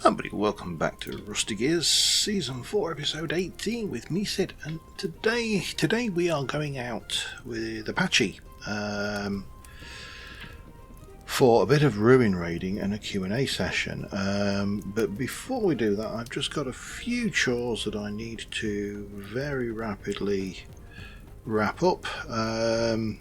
Everybody, welcome back to Rusty Gears Season 4 Episode 18 with me, Sid, and today we are going out with Apache for a bit of ruin raiding and a Q&A session. But before we do that, I've just got a few chores that I need to very rapidly wrap up, and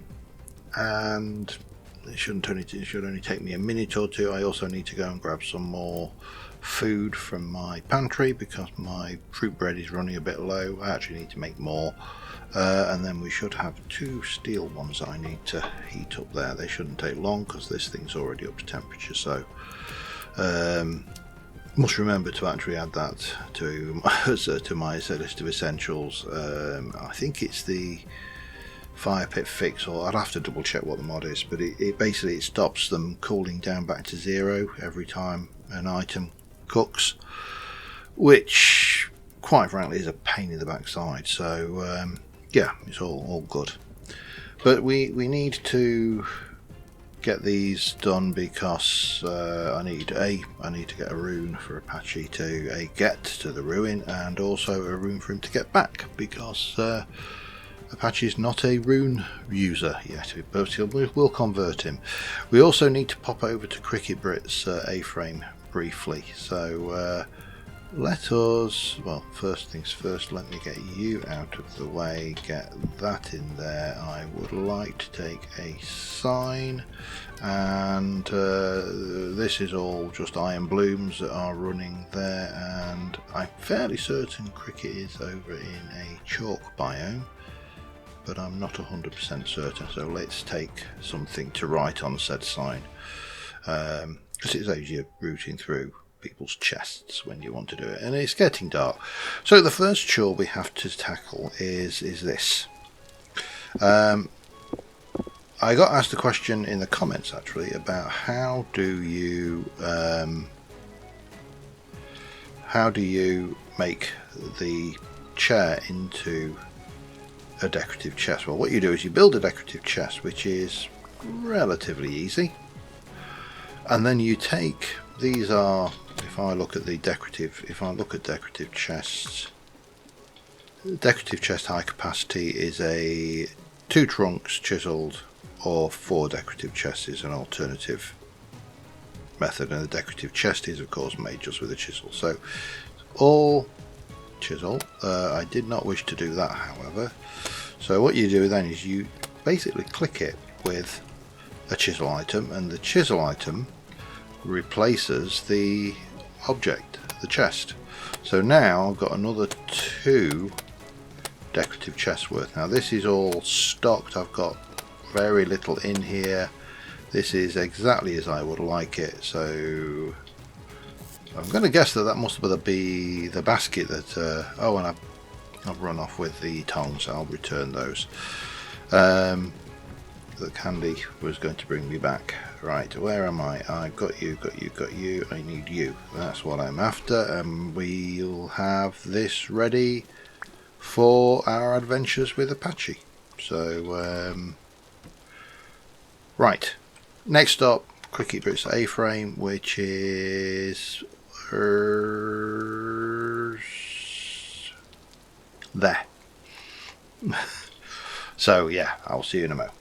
it should only take me a minute or two. I also need to go and grab some more food from my pantry because my fruit bread is running a bit low. I actually need to make more, and then we should have 2 steel ones I need to heat up there. They shouldn't take long because this thing's already up to temperature, so must remember to actually add that to my list of essentials. I think it's the fire pit fix, or I'd have to double check what the mod is, but it basically stops them cooling down back to 0 every time an item cooks, which quite frankly is a pain in the backside. So yeah, it's all good, but we need to get these done because I need to get a rune for Apache to get to the ruin, and also a rune for him to get back, because Apache is not a rune user yet, but we'll convert him. We also need to pop over to Cricket Brit's A-frame briefly, so let us, well, first things first, let me get you out of the way, get that in there. I would like to take a sign, and this is all just iron blooms that are running there, and I'm fairly certain Cricket is over in a chalk biome, but I'm not 100% certain, so let's take something to write on said sign, because it saves you routing through people's chests when you want to do it, and it's getting dark. So the first chore we have to tackle is this. I got asked a question in the comments actually about how do you make the chair into a decorative chest. Well, what you do is you build a decorative chest, which is relatively easy, and then you take, these are, if I look at decorative chests, the decorative chest high capacity is a 2 trunks chiseled, or 4 decorative chests is an alternative method, and the decorative chest is of course made just with a chisel. So all chisel. I did not wish to do that, however. So what you do then is you basically click it with a chisel item, and the chisel item replaces the object, the chest. So now I've got another 2 decorative chests worth. Now this is all stocked. I've got very little in here. This is exactly as I would like it. So I'm going to guess that must be the basket that oh, and I've run off with the tongs. I'll return those. The candy was going to bring me back. Right, where am I? I've got you. I need you. That's what I'm after, and we'll have this ready for our adventures with Apache. So right, next up, Cricket Brit's A-frame, which is there. So yeah, I'll see you in a moment.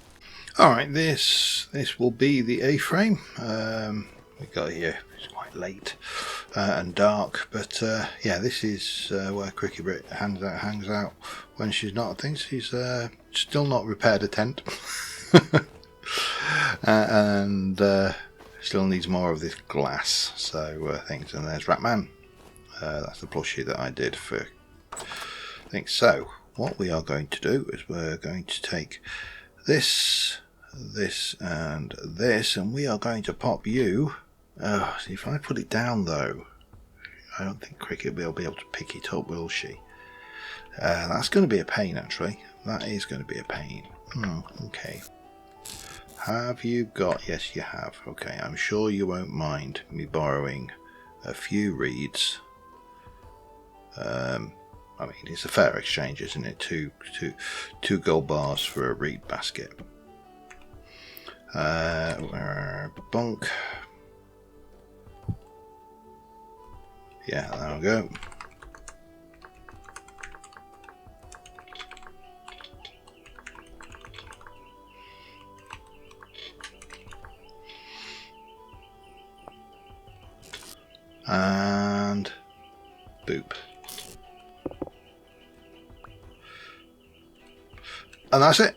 Alright, this will be the A-frame. We got here, it's quite late and dark, but yeah, this is where Cricket Brit hangs out when she's not at things. She's still not repaired a tent. And still needs more of this glass, so things. And there's Ratman. That's the plushie that I did for things. So what we are going to do is we're going to take this, and this, and we are going to pop you. See, if I put it down though, I don't think Cricket will be able to pick it up, will she? That's going to be a pain, actually. That is going to be a pain. Okay. Have you got... Yes, you have. Okay, I'm sure you won't mind me borrowing a few reeds. I mean, it's a fair exchange, isn't it? Two gold bars for a reed basket. Bunk. Yeah, there we go. And boop. And that's it.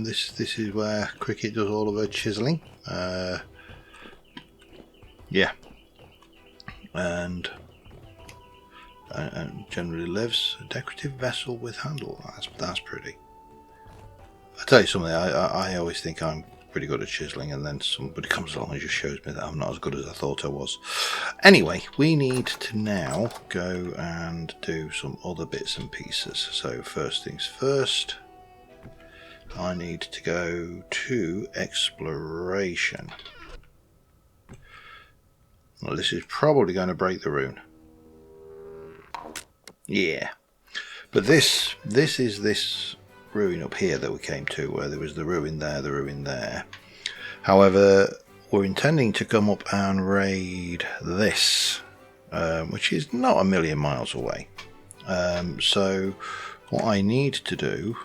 This is where Cricket does all of her chiseling. Yeah, and generally lives. A decorative vessel with handle. That's pretty. I tell you something. I always think I'm pretty good at chiseling, and then somebody comes along and just shows me that I'm not as good as I thought I was. Anyway, we need to now go and do some other bits and pieces. So first things first, I need to go to exploration. Well, this is probably going to break the rune. Yeah, but this is this ruin up here that we came to, where there was the ruin there. However, we're intending to come up and raid this, which is not a million miles away. So what I need to do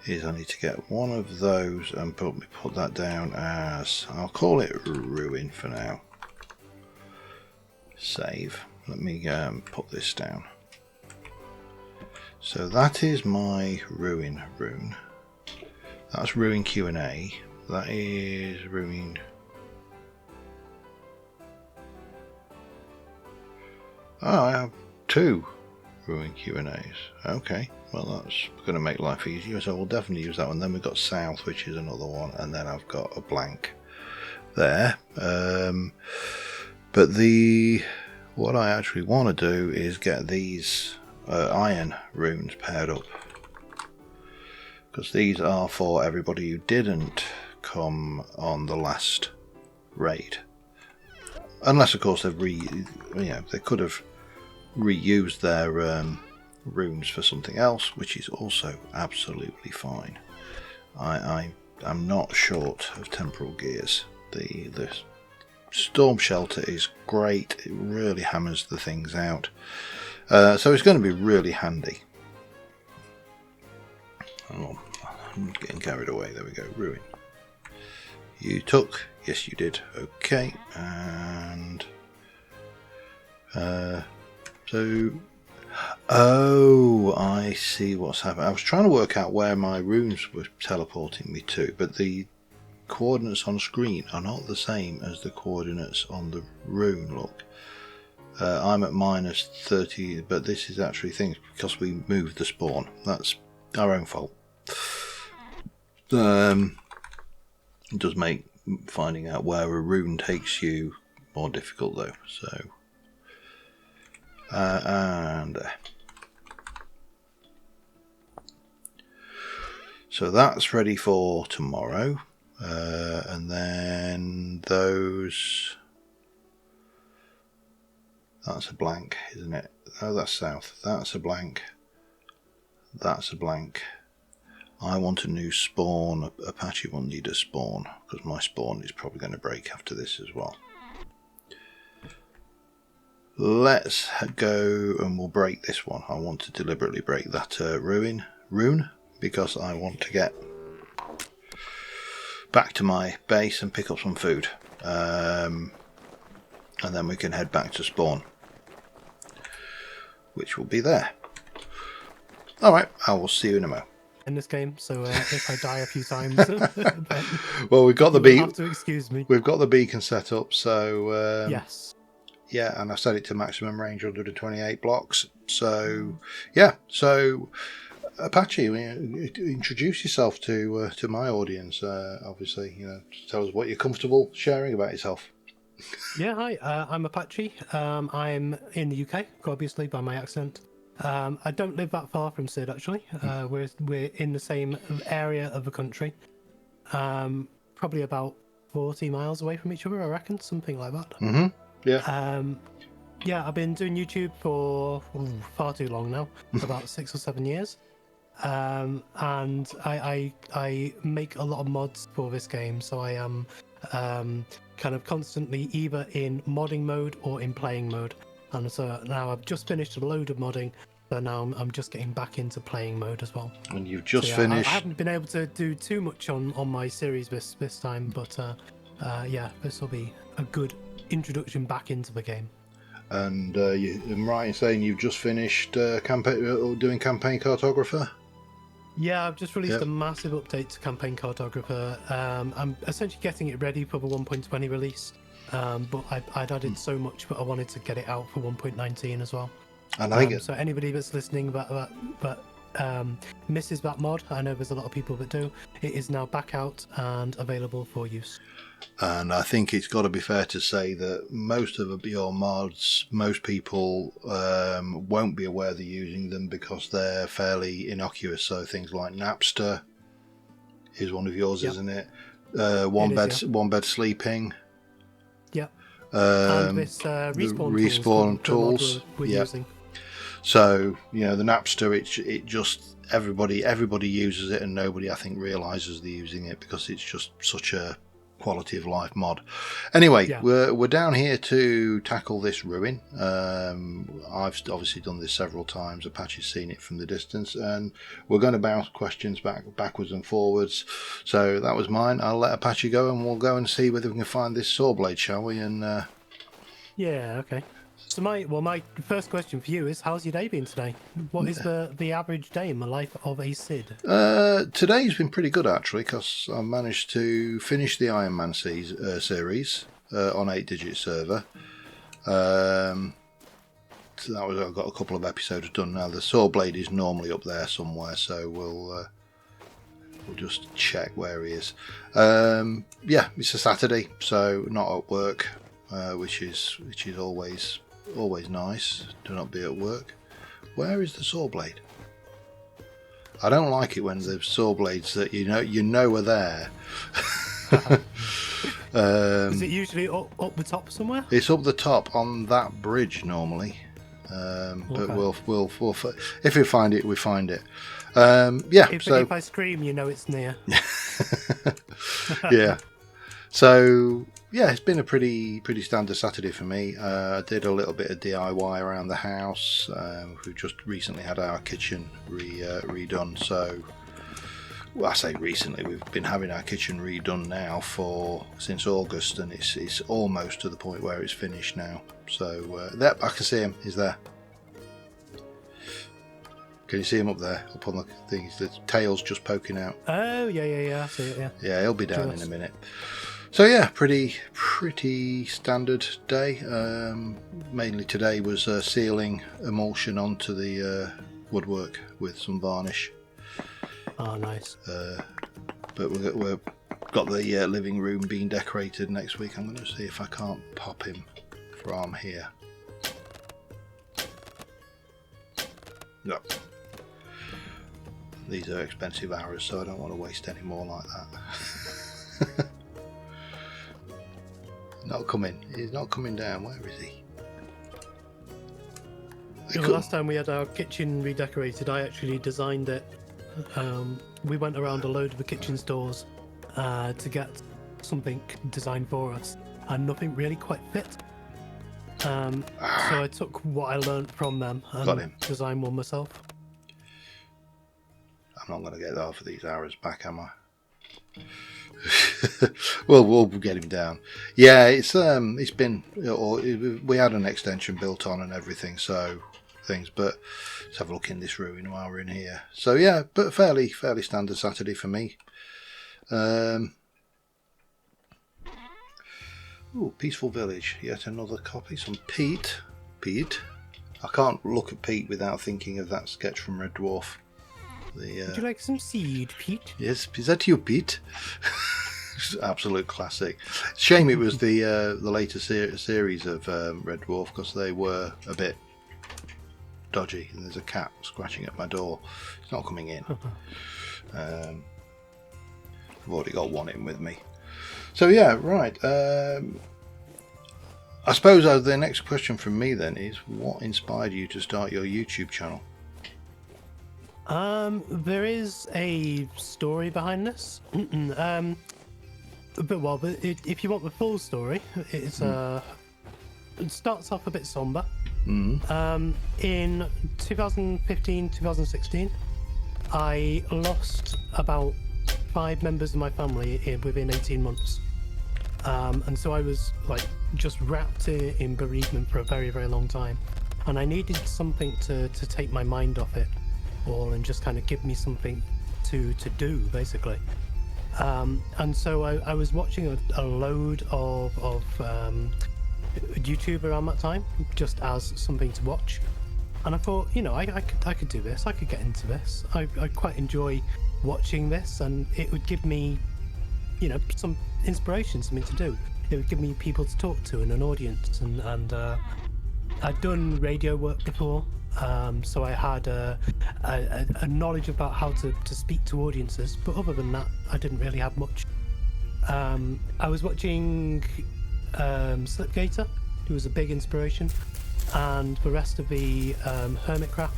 is I need to get one of those and put that down as, I'll call it ruin for now. Save. Let me put this down. So that is my ruin rune. That's ruin Q&A. That is ruin. Oh, I have 2 ruin Q&As. Okay, well that's going to make life easier, so we'll definitely use that one. Then we've got south, which is another one, and then I've got a blank there. But what I actually want to do is get these iron runes paired up, because these are for everybody who didn't come on the last raid, unless of course they've they could have reused their runes for something else, which is also absolutely fine. I'm not short of temporal gears. The storm shelter is great. It really hammers the things out. So it's going to be really handy. Oh, I'm getting carried away. There we go. Ruin. You took. Yes, you did. Okay. And so. Oh, I see what's happening. I was trying to work out where my runes were teleporting me to, but the coordinates on screen are not the same as the coordinates on the rune. Look. I'm at minus 30, but this is actually things because we moved the spawn. That's our own fault. It does make finding out where a rune takes you more difficult though. So that's ready for tomorrow, and then those. That's a blank, isn't it? Oh, that's south. That's a blank. That's a blank. I want a new spawn. Apache will need a spawn, because my spawn is probably going to break after this as well. Let's go and we'll break this one. I want to deliberately break that rune, because I want to get back to my base and pick up some food. And then we can head back to spawn, which will be there. Alright, I will see you in a moment. In this game, so if I die a few times, well, we've got the beacon. Have to excuse me. We've got the beacon set up, so yes, yeah, and I set it to maximum range 128 blocks. So yeah, so Apache, introduce yourself to my audience. Obviously, tell us what you're comfortable sharing about yourself. Yeah, hi. I'm Apache. I'm in the UK, obviously by my accent. I don't live that far from Sid, actually. We're in the same area of the country. Probably about 40 miles away from each other, I reckon, something like that. Mm-hmm. Yeah. Yeah, I've been doing YouTube for far too long now, about 6 or 7 years. and I make a lot of mods for this game, so I am kind of constantly either in modding mode or in playing mode. And so now I've just finished a load of modding, so now I'm just getting back into playing mode as well. And you've So just yeah, I finished. haven't been able to do too much on my series this time, but yeah, this will be a good introduction back into the game. And I'm right in saying you've just finished doing campaign cartographer? Yeah, I've just released Yep. a massive update to Campaign Cartographer. I'm essentially getting it ready for the 1.20 release, but I'd added so much, but I wanted to get it out for 1.19 as well. And I think So anybody that's listening that misses that mod, I know there's a lot of people that do. It is now back out and available for use. And I think it's got to be fair to say that most of your mods, most people won't be aware they're using them because they're fairly innocuous. So things like Napster is one of yours, Yep. isn't it? One bed sleeping. Yeah. Um, And this respawn, respawn tools. we're Yep. using. So the Napster, it just everybody uses it, and nobody I think realizes they're using it because it's just such a quality of life mod. Anyway, Yeah. we're down here to tackle this ruin. I've obviously done this several times. Apache's seen it from the distance, and we're going to bounce questions backwards and forwards. So that was mine. I'll let Apache go, and we'll go and see whether we can find this saw blade, shall we? And Yeah. Okay. So my first question for you is, how's your day been today? What is the average day in the life of a Sid? today's been pretty good actually, because I managed to finish the Iron Man series on 8-digit server. So that was, I've got a couple of episodes done now. The saw blade is normally up there somewhere, so we'll just check where he is. Yeah, it's a Saturday, so not at work, which is always nice to not be at work. Where is the saw blade? I don't like it when there's saw blades that you know are there. Is it usually up the top somewhere? It's up the top on that bridge normally, but Okay. we'll if we find it, we find it. Yeah. If I scream, you know it's near. Yeah. So yeah, it's been a pretty standard Saturday for me. I did a little bit of DIY around the house. We've just recently had our kitchen redone. So, well, I say recently, we've been having our kitchen redone now since August, and it's almost to the point where it's finished now. So that I can see him. He's there. Can you see him up there, up on the things? The tail's just poking out. Oh yeah, I see it. Yeah. Yeah, he'll be down in a minute. So yeah, pretty standard day. Mainly today was sealing emulsion onto the woodwork with some varnish. Oh, nice. But we've got the living room being decorated next week. I'm going to see if I can't pop him from here. No. These are expensive hours, so I don't want to waste any more like that. Not coming. He's not coming down. Where is he? The last time we had our kitchen redecorated, I actually designed it. We went around a load of the kitchen stores to get something designed for us, and nothing really quite fit. So I took what I learned from them and designed one myself. I'm not going to get half of these hours back, am I? Well, we'll get him down. Yeah, it's been. We had an extension built on and everything, so things. But let's have a look in this ruin while we're in here. So yeah, but fairly standard Saturday for me. Ooh, Peaceful Village. Yet another copy. Some Pete. I can't look at Pete without thinking of that sketch from Red Dwarf. Would you like some seed, Pete? Yes, is that you, Pete? Absolute classic. Shame it was the later series of Red Dwarf, because they were a bit dodgy. And there's a cat scratching at my door. It's not coming in. I've already got one in with me. So yeah, right. I suppose the next question from me then is, what inspired you to start your YouTube channel? There is a story behind this. If you want the full story, it starts off a bit somber. In 2015, 2016, I lost about 5 members of my family within 18 months. And so I was like just wrapped in bereavement for a very, very long time. And I needed something to take my mind off it all and just kind of give me something to do, basically. And so I was watching a load of YouTube around that time, just as something to watch. And I thought, I could do this. I could get into this. I quite enjoy watching this, and it would give me, some inspiration, something to do. It would give me people to talk to and an audience. And I'd done radio work before, so I had a knowledge about how to speak to audiences. But other than that, I didn't really have much. I was watching Slipgator, who was a big inspiration, and the rest of the Hermitcraft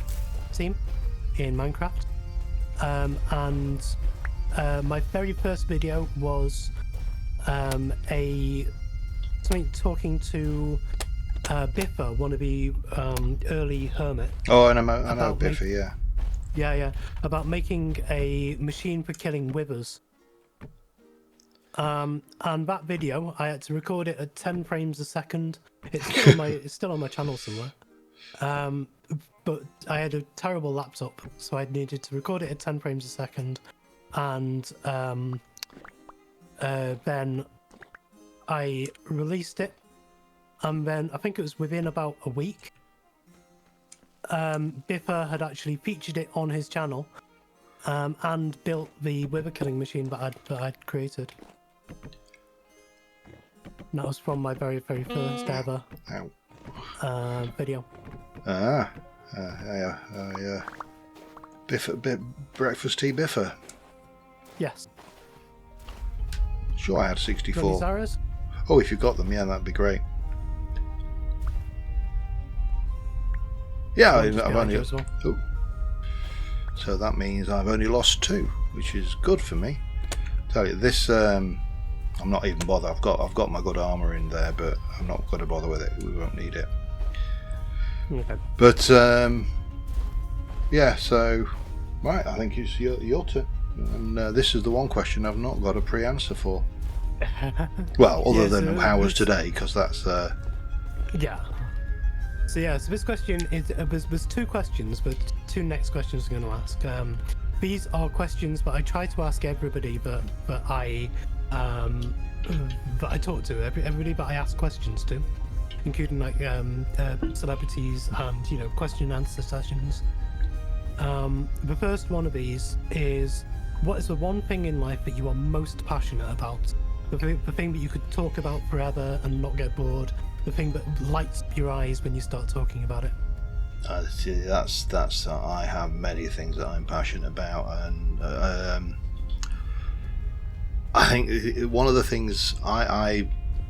team in Minecraft. And my very first video was something talking to Biffa, one of the early Hermit. Oh, I know Biffa, yeah. Yeah, about making a machine for killing withers. And that video, I had to record it at 10 frames a second. It's still on my channel somewhere. But I had a terrible laptop, so I needed to record it at 10 frames a second. And then I released it. And then I think it was within about a week, Biffa had actually featured it on his channel and built the wither killing machine that I'd created. And that was from my very, very first ever video. Biffa, breakfast tea Biffa. Yes. Sure, I had 64. Zaras? Oh, if you've got them, yeah, that'd be great. Yeah, I've only. Well. Oh. So that means I've only lost 2, which is good for me. Tell you this, I'm not even bothered. I've got my good armor in there, but I'm not going to bother with it. We won't need it. Okay. But yeah. So right, I think it's your turn. And this is the one question I've not got a pre-answer for. Well, other than how was today, because that's. Yeah. So this question is there's 2 questions, but 2 next questions I'm going to ask. These are questions that I try to ask everybody that I talk to, everybody that I ask questions to, including like celebrities and question and answer sessions. The first one of these is, what is the one thing in life that you are most passionate about? The thing that you could talk about forever and not get bored. The thing that lights up your eyes when you start talking about it. See, that's. I have many things that I'm passionate about, and I think one of the things I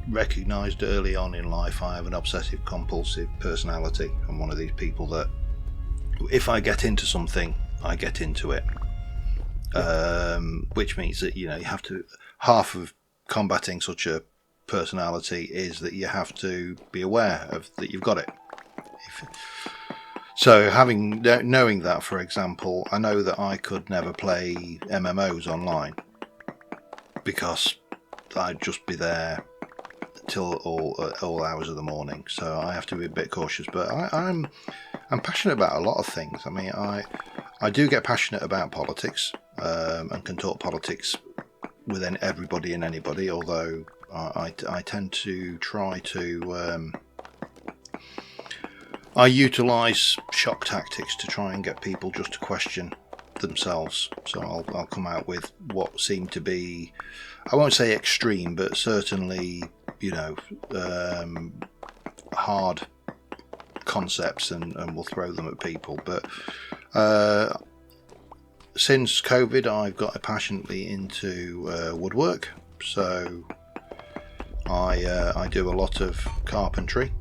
recognised early on in life, I have an obsessive compulsive personality. I'm one of these people that, if I get into something, I get into it. Which means that you have to. Half of combating such a personality is that you have to be aware of that you've got it. So knowing that, for example, I know that I could never play MMOs online because I'd just be there till all hours of the morning. So I have to be a bit cautious. But I'm passionate about a lot of things. I mean, I do get passionate about politics and can talk politics with everybody and anybody, although I tend to try to I utilise shock tactics to try and get people just to question themselves. So I'll come out with what seem to be, I won't say extreme, but certainly hard concepts, and we'll throw them at people. But since COVID, I've got passionately into woodwork, so I do a lot of carpentry.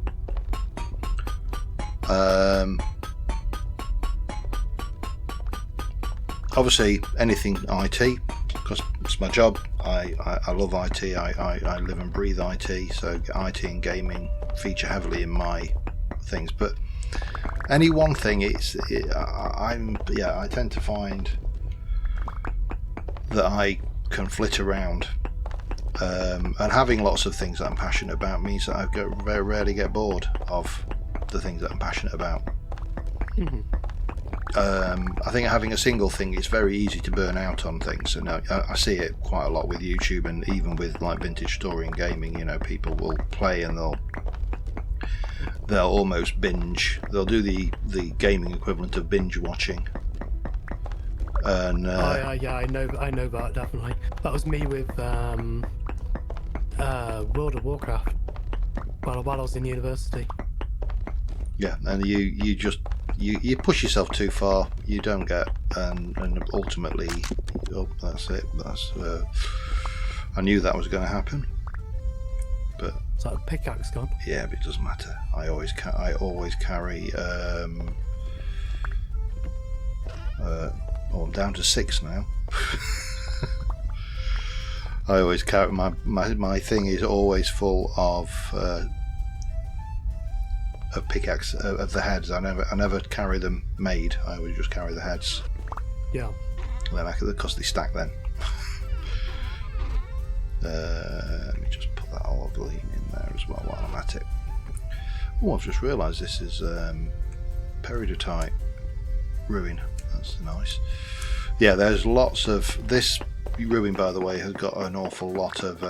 obviously anything IT, because it's my job. I love IT. I live and breathe IT. So IT and gaming feature heavily in my things. But any one thing, I tend to find that I can flit around. And having lots of things that I'm passionate about means that I very rarely get bored of the things that I'm passionate about. Mm-hmm. I think having a single thing, it's very easy to burn out on things, and I see it quite a lot with YouTube, and even with like vintage story and gaming. You know, people will play and they'll almost binge. They'll do the gaming equivalent of binge watching. And yeah, I know that definitely. That was me with World of Warcraft while I was in university. yeah, and you just you push yourself too far. You don't get, and ultimately, oh, that's it. I knew that was going to happen, but Is that a pickaxe gone? yeah, but it doesn't matter. I always carry. I'm down to 6 now. I always carry my thing is always full of pickaxe of the heads. I never carry them made. I always just carry the heads. Yeah. Then because they stack then. Let me just put that olive lean in there as well while I'm at it. Oh, I've just realised this is peridotite ruin. That's nice. Yeah, there's lots of this ruin, by the way, has got an awful lot of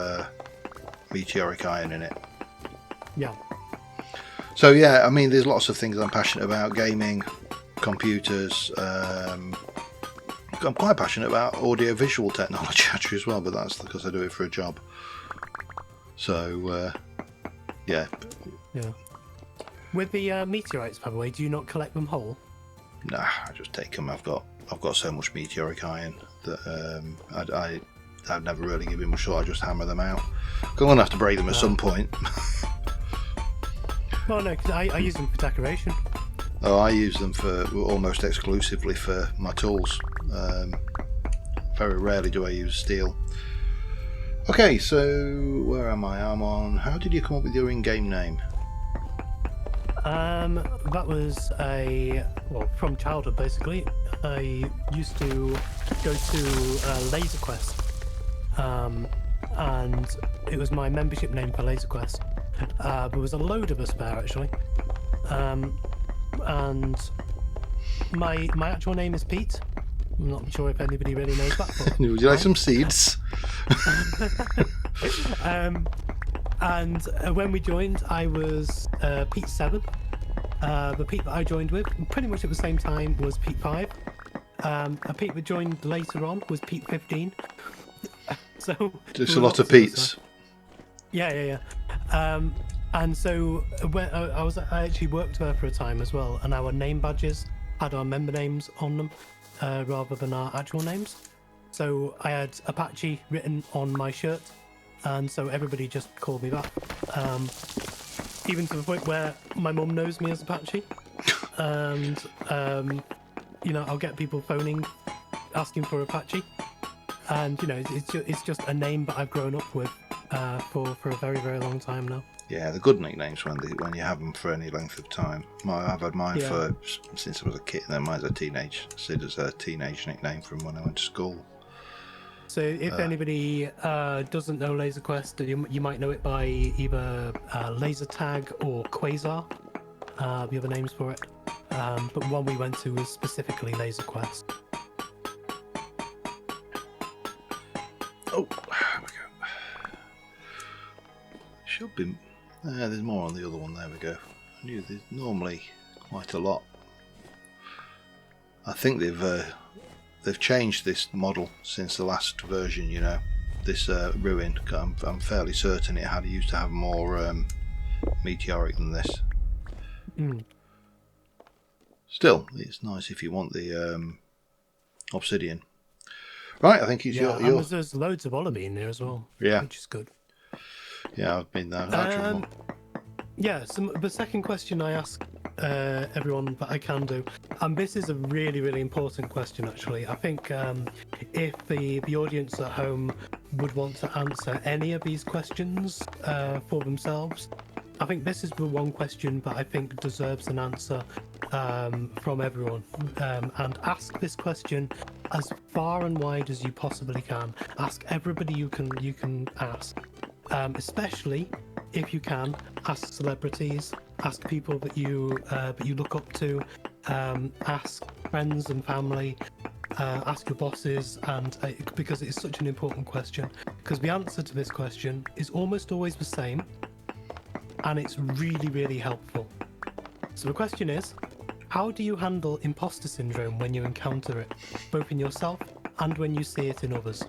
meteoric iron in it. Yeah. So yeah, I mean, there's lots of things I'm passionate about: gaming, computers. I'm quite passionate about audio-visual technology actually as well, but that's because I do it for a job. So yeah. Yeah. With the meteorites, by the way, do you not collect them whole? Nah, I just take them. I've got so much meteoric iron that I've never really given much thought. I just hammer them out. I'm gonna have to break them at some point. Well, no, because I use them for decoration. Oh, I use them for almost exclusively for my tools. Very rarely do I use steel. Okay, so where am I? I'm on. How did you come up with your in-game name? That was from childhood basically. I used to go to Laser Quest, and it was my membership name for Laser Quest. There was a load of us there actually, and my actual name is Pete. I'm not sure if anybody really knows that. But Would you like some seeds? And when we joined, I was Pete 7. The Pete that I joined with, pretty much at the same time, was Pete 5. A Pete that joined later on was Pete 15. So just a lot of Petes. Yeah. And so when I actually worked there for a time as well, and our name badges had our member names on them rather than our actual names. So I had Apache written on my shirt, and so everybody just called me that. Even to the point where my mum knows me as Apache, and I'll get people phoning, asking for Apache, and it's just a name that I've grown up with for a very, very long time now. Yeah, the good nicknames when you have them for any length of time. I've had mine since I was a kid. Then mine's a teenage. Sid is a teenage nickname from when I went to school. So if anybody doesn't know Laser Quest, you might know it by either Laser Tag or Quasar, the other names for it. But the one we went to was specifically Laser Quest. Oh, there we go. Should be. There's more on the other one. There we go. I knew there's normally quite a lot. I think they've changed this model since the last version. This ruin. I'm fairly certain it used to have more meteoric than this. Mm. Still, it's nice if you want the obsidian. Right, I think it's your. There's loads of olivine in there as well. Yeah, which is good. Yeah, I've been there. Yeah. So the second question I asked everyone that I can do. And this is a really, really important question, actually. I think if the audience at home would want to answer any of these questions for themselves, I think this is the one question that I think deserves an answer from everyone. And ask this question as far and wide as you possibly can. Ask everybody you can ask, especially if you can ask celebrities, ask people that you look up to, ask friends and family, ask your bosses, and because it's such an important question. Because the answer to this question is almost always the same, and it's really, really helpful. So the question is, how do you handle imposter syndrome when you encounter it, both in yourself and when you see it in others?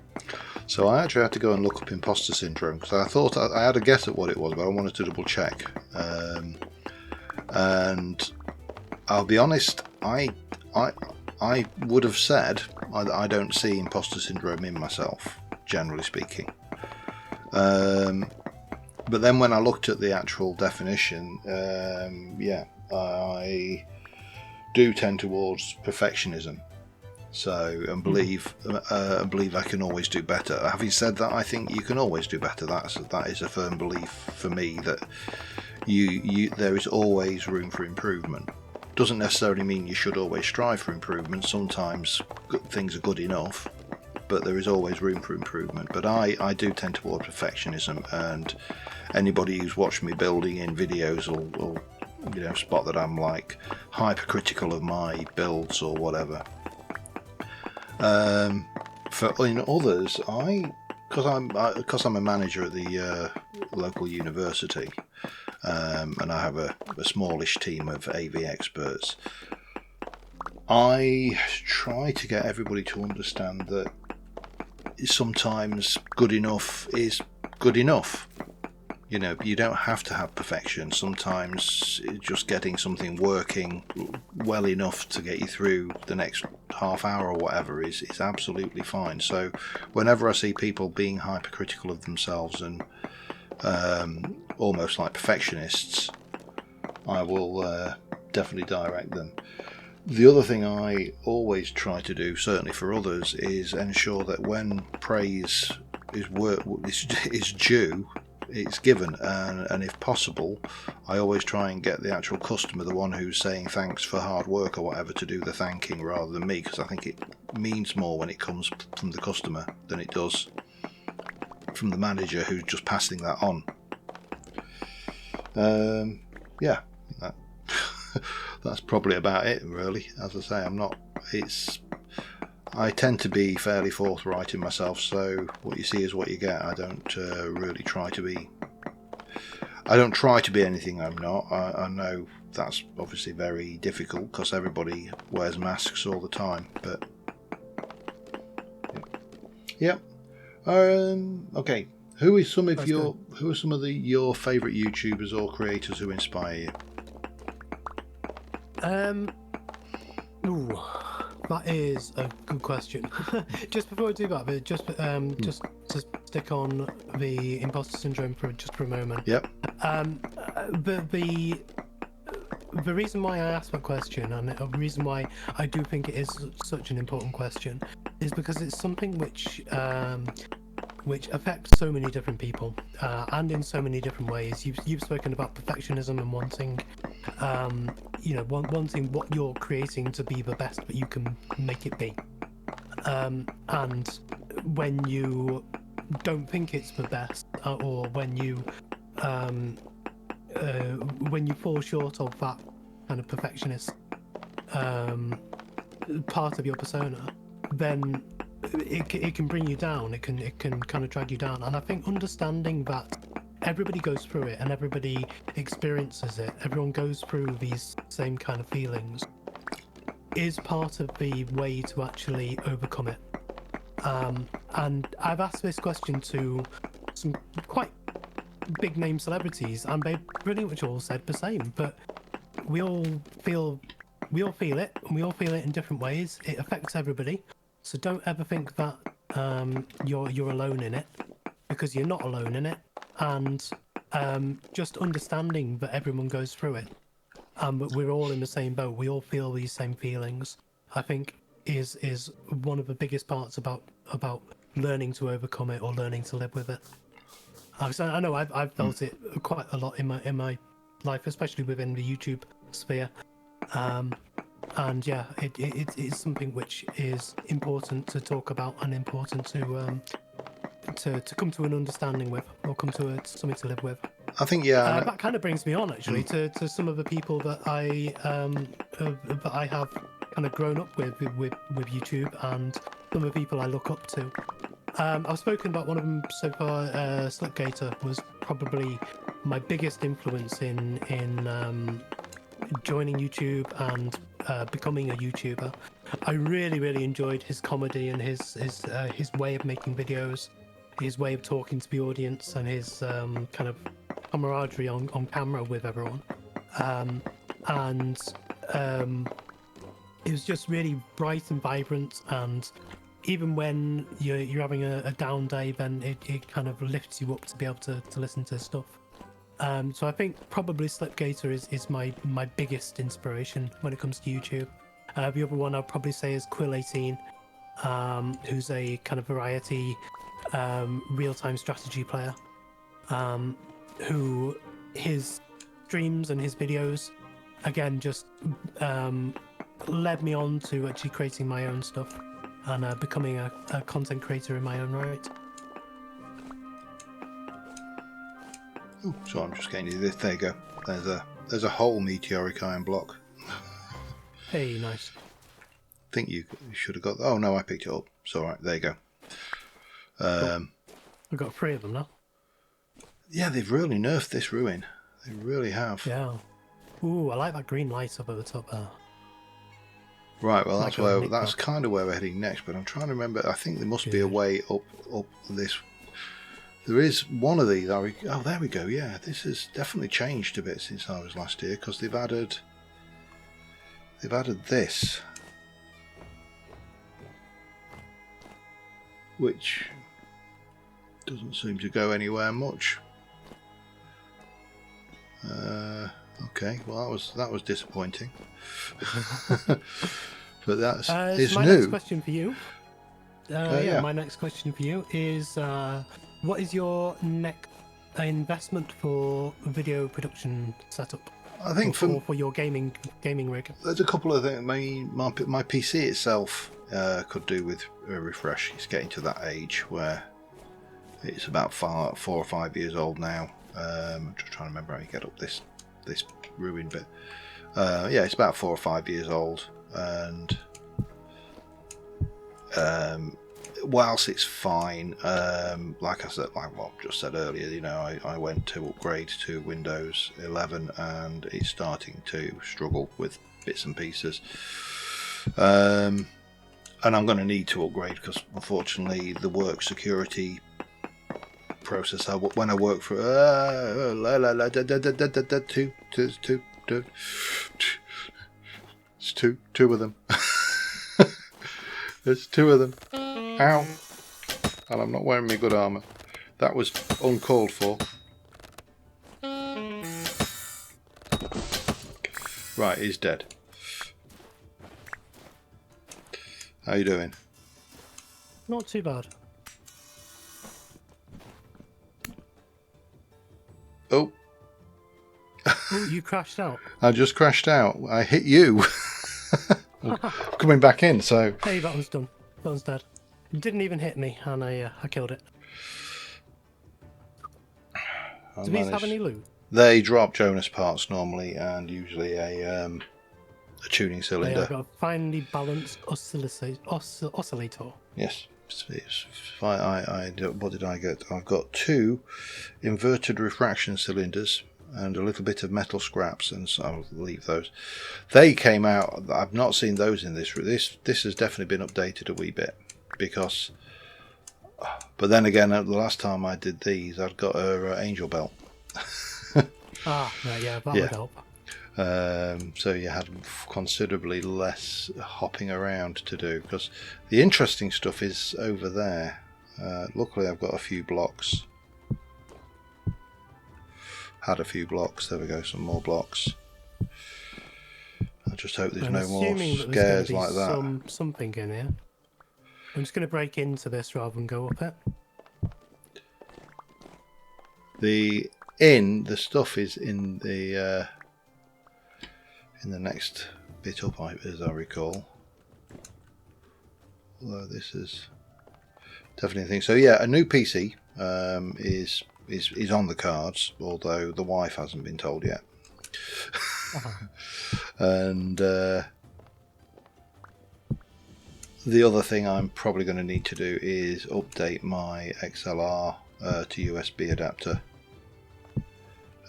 So I actually had to go and look up imposter syndrome because I thought I had a guess at what it was, but I wanted to double check. And I'll be honest, I would have said I don't see imposter syndrome in myself, generally speaking. But then when I looked at the actual definition, I do tend towards perfectionism. So and believe I can always do better. Having said that, I think you can always do better. That is a firm belief for me that there is always room for improvement. Doesn't necessarily mean you should always strive for improvement. Sometimes things are good enough, but there is always room for improvement. But I do tend towards perfectionism, and anybody who's watched me building in videos will spot that I'm like hypercritical of my builds or whatever. In others, because I'm a manager at the local university, and I have a smallish team of AV experts. I try to get everybody to understand that sometimes good enough is good enough. You don't have to have perfection. Sometimes just getting something working well enough to get you through the next half hour or whatever is absolutely fine. So whenever I see people being hypercritical of themselves and almost like perfectionists, I will definitely direct them. The other thing I always try to do, certainly for others, is ensure that when praise is due, it's given, and if possible, I always try and get the actual customer, the one who's saying thanks for hard work or whatever, to do the thanking rather than me, because I think it means more when it comes from the customer than it does from the manager who's just passing that on. That's probably about it, really. As I say, I tend to be fairly forthright in myself, so what you see is what you get. I don't really try to be. I don't try to be anything I'm not. I know that's obviously very difficult because everybody wears masks all the time. But yeah. Okay. Who are some of your favourite YouTubers or creators who inspire you? That is a good question. Just before I do that, just to stick on the imposter syndrome for a moment. Yep. The reason why I asked that question, and the reason why I do think it is such an important question, is because it's something which affects so many different people, and in so many different ways. You've spoken about perfectionism and wanting what you're creating to be the best that you can make it be, and when you don't think it's the best, or when you fall short of that kind of perfectionist part of your persona, then it can bring you down. It can kind of drag you down. And I think understanding that everybody goes through it and everybody experiences it, everyone goes through these same kind of feelings, is part of the way to actually overcome it. And I've asked this question to some quite big name celebrities, and they pretty much all said the same. But we all feel it, and we all feel it in different ways. It affects everybody. So don't ever think that you're alone in it, because you're not alone in it. And just understanding that everyone goes through it, but we're all in the same boat. We all feel these same feelings. I think is one of the biggest parts about learning to overcome it or learning to live with it. I know I've felt it quite a lot in my life, especially within the YouTube sphere. And yeah, it's something which is important to talk about and important to come to an understanding with, or come to something to live with. I think, yeah. That kind of brings me on actually to some of the people that I have kind of grown up with YouTube, and some of the people I look up to. I've spoken about one of them so far. Slipgator was probably my biggest influence in joining YouTube and becoming a YouTuber. I really enjoyed his comedy and his way of making videos, his way of talking to the audience, and his kind of camaraderie on camera with everyone. It was just really bright and vibrant, and even when you're having a down day, then it kind of lifts you up to be able to listen to stuff. So I think probably Slipgator is my biggest inspiration when it comes to YouTube. The other one I'd probably say is Quill18, who's a kind of variety real-time strategy player, who his streams and his videos, again, just led me on to actually creating my own stuff and becoming a content creator in my own right. Oh, so I'm just getting you this. There you go. There's a whole meteoric iron block. Hey, nice. I think you should have got. Oh no, I picked it up. It's all right. There you go. Cool. We've got 3 of them now. Yeah, they've really nerfed this ruin. They really have. Yeah. Ooh, I like that green light up at the top there. Right. Well, that's Nick kind of where we're heading next. But I'm trying to remember. I think there must be a way up this. There is one of these. Oh, there we go. Yeah, this has definitely changed a bit since I was last here, because they've added this, which doesn't seem to go anywhere much. Okay, well that was disappointing. But that's it's my new. Next question for you. My next question for you is, what is your next investment for video production setup? I think for your gaming rig. There's a couple of things. My PC itself could do with a refresh. It's getting to that age where it's about 4 or 5 years old now. I'm just trying to remember how you get up this ruin bit. Yeah, it's about 4 or 5 years old, and whilst it's fine, like I said, like what I just said earlier, you know, I went to upgrade to Windows 11, and it's starting to struggle with bits and pieces. And I'm going to need to upgrade because, unfortunately, the work security processor, when I work for two of them. There's 2 of them. Ow! And I'm not wearing my good armour. That was uncalled for. Right, he's dead. How you doing? Not too bad. Oh. Ooh, you crashed out. I just crashed out. I hit you. Coming back in, so... Hey, that one's done. That one's dead. It didn't even hit me, and I killed it. Do these have any loot? They drop Jonas parts normally, and usually a tuning cylinder. I've got a finely balanced oscillator. Yes. It's fine. What did I get? I've got 2 inverted refraction cylinders and a little bit of metal scraps, and so I'll leave those. They came out. I've not seen those in this. This has definitely been updated a wee bit, because. But then again, the last time I did these, I'd got a angel belt. Right, yeah, that would help. So you had considerably less hopping around to do, because the interesting stuff is over there. Luckily I've got a few blocks. Had a few blocks. There we go, some more blocks. I just hope there's I'm no more assuming that there's going to scares be like that. something in here. I'm just going to break into this rather than go up it. The stuff is in the next bit up, as I recall. Although this is definitely a thing. So yeah, a new PC is on the cards, although the wife hasn't been told yet. And the other thing I'm probably going to need to do is update my XLR to USB adapter,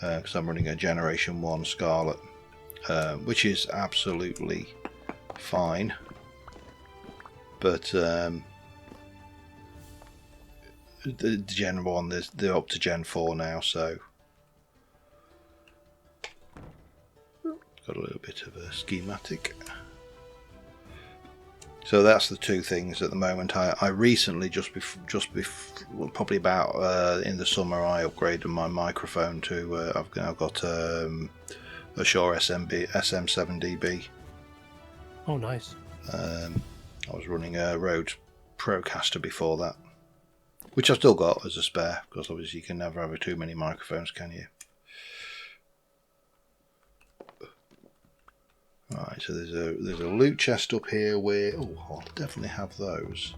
because I'm running a Generation 1 Scarlet, which is absolutely fine, but the Gen 1, they're up to Gen 4 now, so got a little bit of a schematic. So that's the two things at the moment. I recently, just before, probably about in the summer, I upgraded my microphone to I've now got a Shure SM7DB. Oh, nice. I was running a Rode Procaster before that, which I've still got as a spare, because obviously you can never have too many microphones, can you? Right, so there's a loot chest up here where I'll definitely have those.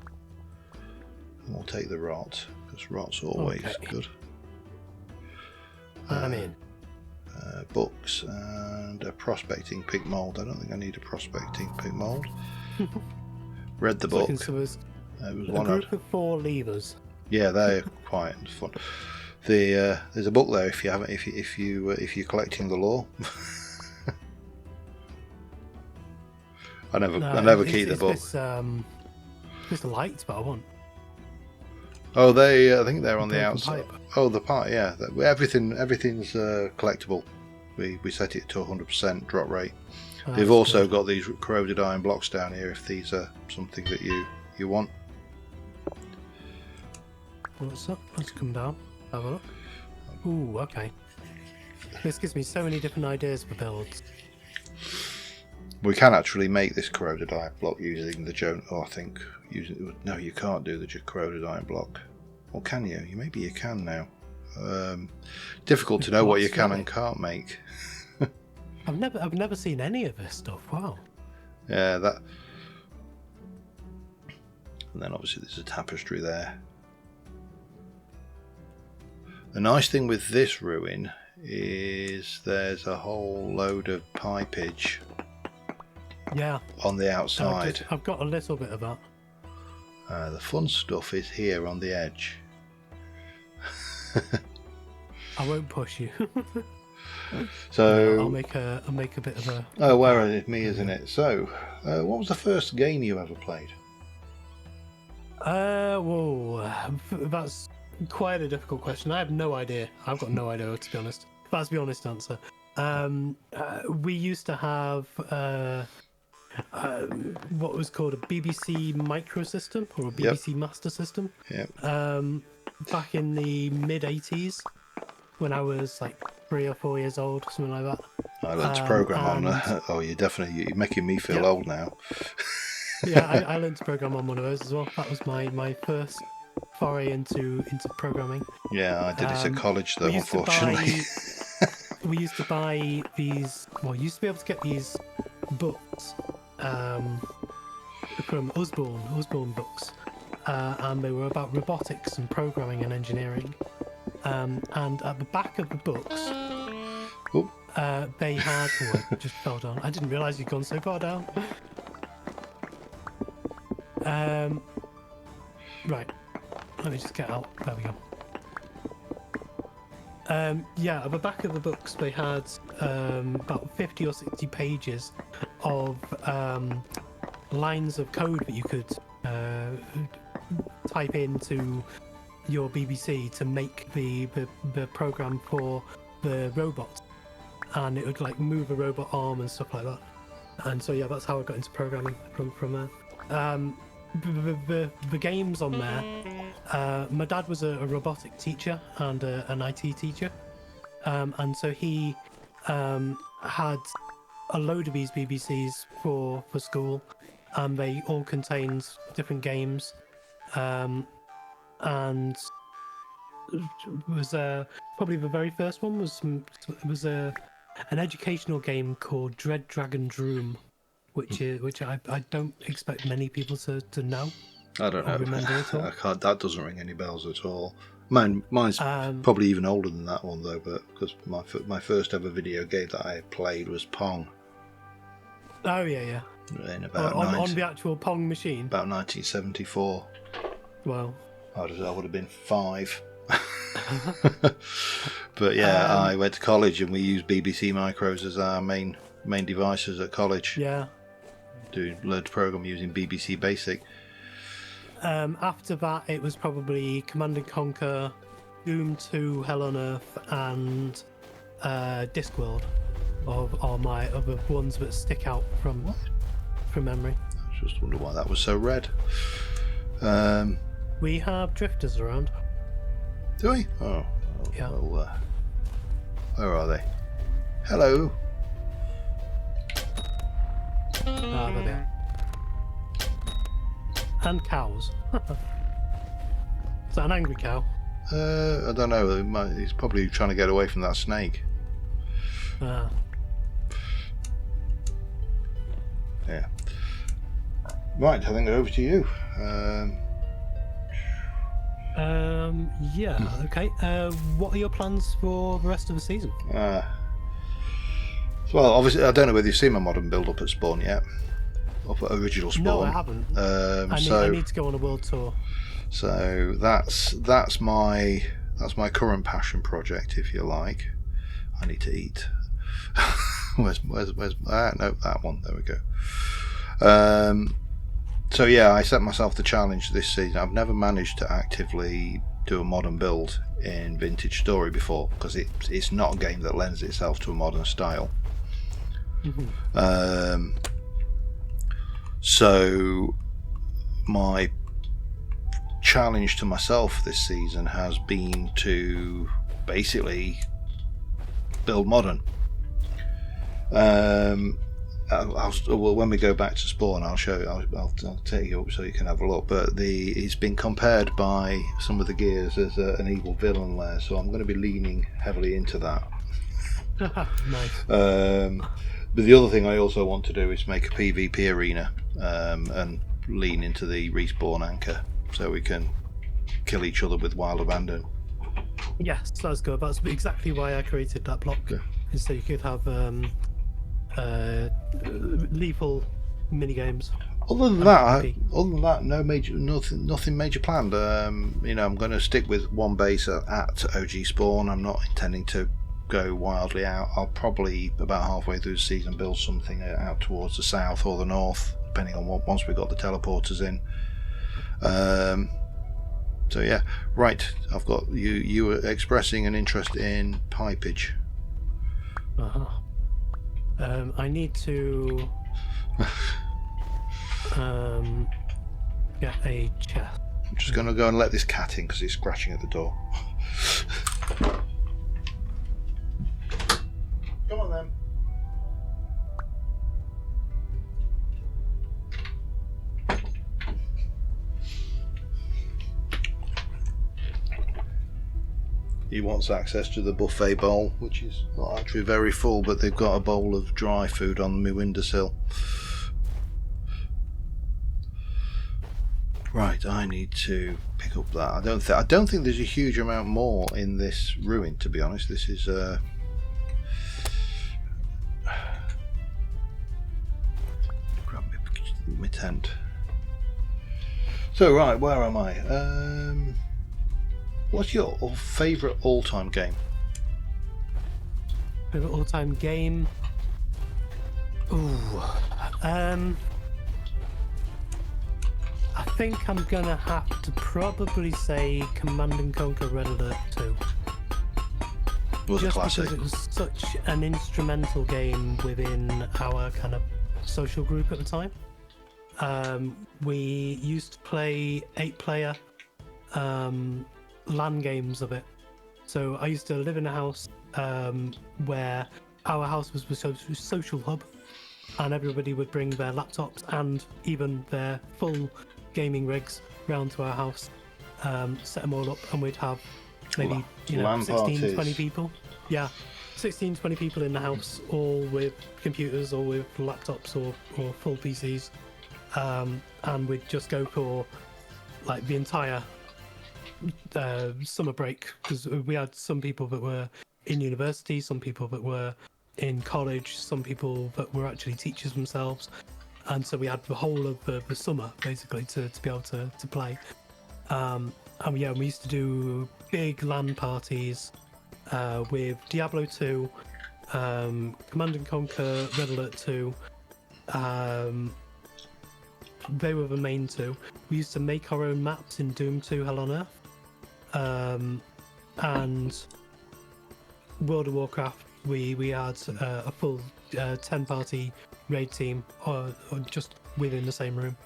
And we'll take the rot, because rot's always good. I'm in. Books and a prospecting pig mold. I don't think I need a prospecting pig mold. Read the book. So it was It was a one group of 4 levers. Yeah, they're quite fun. There's a book there if you haven't, if you're collecting the lore. I never keep the book. This lights, but I want. Oh, I think they're on the Broken outside. pipe. Oh, the part, yeah. Everything's collectible. We set it to 100% drop rate. Oh, They've that's also good. got these corroded iron blocks down here if these are something that you want. What's up? Let's come down. Have a look. Ooh, okay. This gives me so many different ideas for builds. We can actually make this corroded iron block using the no, you can't do the corroded iron block. Or can you? Maybe you can now. Difficult to know what you can and can't make. I've never seen any of this stuff. Wow. Yeah, that. And then obviously there's a tapestry there. The nice thing with this ruin is there's a whole load of pipage. Yeah. On the outside. I've got a little bit of that. The fun stuff is here on the edge. I won't push you. So I'll make a bit of a. Oh, where is it? Me, isn't it? So, what was the first game you ever played? Whoa, that's quite a difficult question. I have no idea. I've got no idea, to be honest. That's the honest answer. We used to have what was called a BBC microsystem or a BBC Master System. Yep. Back in the mid '80s, when I was like 3 or 4 years old, something like that. I learned to program on that. Oh, you're making me feel old now. Yeah, I learned to program on one of those as well. That was my first foray into programming. Yeah, I did it at college though, unfortunately. We used to buy these. Well, you used to be able to get these books from Usborne books, and they were about robotics and programming and engineering. And at the back of the books, they had. Oh, I just fell down. I didn't realise you'd gone so far down. Right. Let me just get out. There we go. Yeah, at the back of the books they had about 50 or 60 pages of lines of code that you could type into your BBC to make the program for the robot, and it would like move a robot arm and stuff like that. And so yeah, that's how I got into programming from there. The games on there, my dad was a robotic teacher and an IT teacher, and so he had a load of these BBCs for school, and they all contained different games, and it was probably the very first one was an educational game called Dread Dragon's Room, which I don't expect many people to know. I don't know. Remember at all. I can't, that doesn't ring any bells at all. Mine's probably even older than that one though, but because my first ever video game that I played was Pong. Oh yeah. In about on the actual Pong machine. About 1974. Well, I would have been 5. But yeah, I went to college and we used BBC Micros as our main devices at college. Yeah. Learned to program using BBC Basic. After that, it was probably Command and Conquer, Doom 2, Hell on Earth, and Discworld are my other ones that stick out from memory. I just wonder why that was so red. We have drifters around. Do we? Oh, yeah. Well, where are they? Hello. There they are. And cows. Is that an angry cow? I don't know. He's probably trying to get away from that snake. Yeah. Right, I think over to you. Yeah. Okay. What are your plans for the rest of the season? Well, obviously, I don't know whether you've seen my modern build-up at Spawn yet. Up at Original Spawn. No, I haven't. I need to go on a world tour. So that's my current passion project, if you like. I need to eat. where's no, that one. There we go. So yeah, I set myself the challenge this season. I've never managed to actively do a modern build in Vintage Story before because it's not a game that lends itself to a modern style. Mm-hmm. So my challenge to myself this season has been to basically build modern. Well, when we go back to Spawn, I'll show you. I'll take you up so you can have a look. But it's been compared by some of the gears as an evil villain lair, so I'm going to be leaning heavily into that. Nice. But the other thing I also want to do is make a PvP arena and lean into the respawn anchor so we can kill each other with wild abandon. Yes, that's good. That's exactly why I created that block. Yeah. Is so you could have lethal mini games. Other than that, nothing major planned. I'm going to stick with one base at OG Spawn. I'm not intending to go wildly out. I'll probably about halfway through the season build something out towards the south or the north, depending on once we've got the teleporters in. So yeah, right. I've got you. You were expressing an interest in pipage. I need to get a chest. I'm just going to go and let this cat in because he's scratching at the door. Come on then. He wants access to the buffet bowl, which is not actually very full, but they've got a bowl of dry food on my windowsill. Right, I need to pick up that. I don't think there's a huge amount more in this ruin, to be honest. This is grab my tent. So right, where am I? What's your favourite all-time game? Favourite all-time game? Ooh, I think I'm gonna have to probably say Command and Conquer Red Alert 2. Was just a classic. Because it was such an instrumental game within our kind of social group at the time. We used to play 8-player LAN games of it. So I used to live in a house where our house was the social hub and everybody would bring their laptops and even their full gaming rigs round to our house, set them all up, and we'd have maybe LAN 16, 20 parties. people. Yeah, 16, 20 people in the house, all with computers or with laptops or full PCs, and we'd just go for like the entire summer break, because we had some people that were in university, some people that were in college, some people that were actually teachers themselves, and so we had the whole of the summer basically to be able to play. And yeah, we used to do big LAN parties with Diablo 2, Command and Conquer, Red Alert 2. They were the main two. We used to make our own maps in Doom 2 Hell on Earth. And World of Warcraft, we had a full 10-party raid team or just within the same room.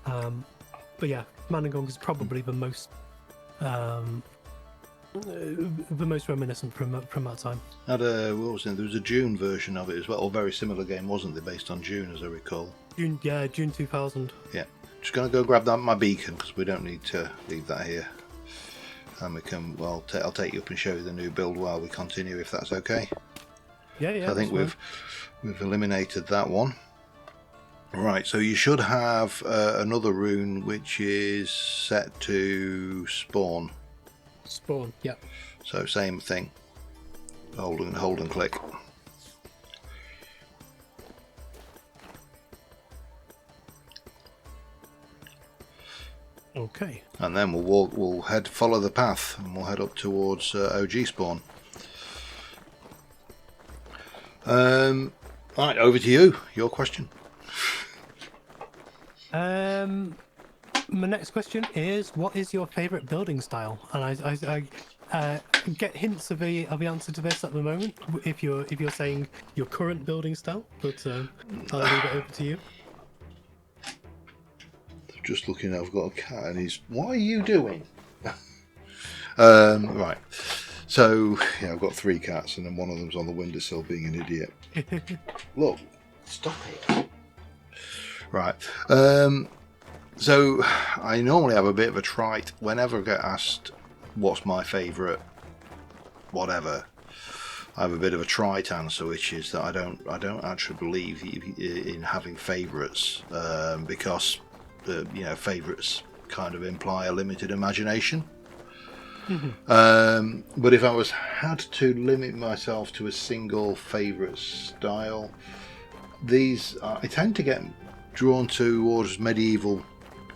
But yeah, Command and Conquer is probably the most reminiscent from that time. What was it? There was a June version of it as well, or very similar game, wasn't there, based on June, as I recall. June 2000. Yeah. Just going to go grab my beacon, because we don't need to leave that here. And we can, well, I'll take you up and show you the new build while we continue, if that's okay. Yeah. So I think we've eliminated that one. Right, so you should have another rune which is set to spawn. Spawn, yeah. So same thing. Hold and click. Okay. And then we'll follow the path, and we'll head up towards OG spawn. Right, over to you. Your question. My next question is, what is your favourite building style? And I get hints of the answer to this at the moment, if you're saying your current building style, but I'll leave it over to you. Just looking, I've got a cat, and he's. What are you doing? Right. So yeah, I've got 3 cats, and then one of them's on the windowsill being an idiot. Look, stop it. Right. So I normally have a bit of a trite whenever I get asked what's my favourite whatever. I have a bit of a trite answer, which is that I don't actually believe in having favourites, because favourites kind of imply a limited imagination. But if I had to limit myself to a single favourite style, I tend to get drawn towards medieval,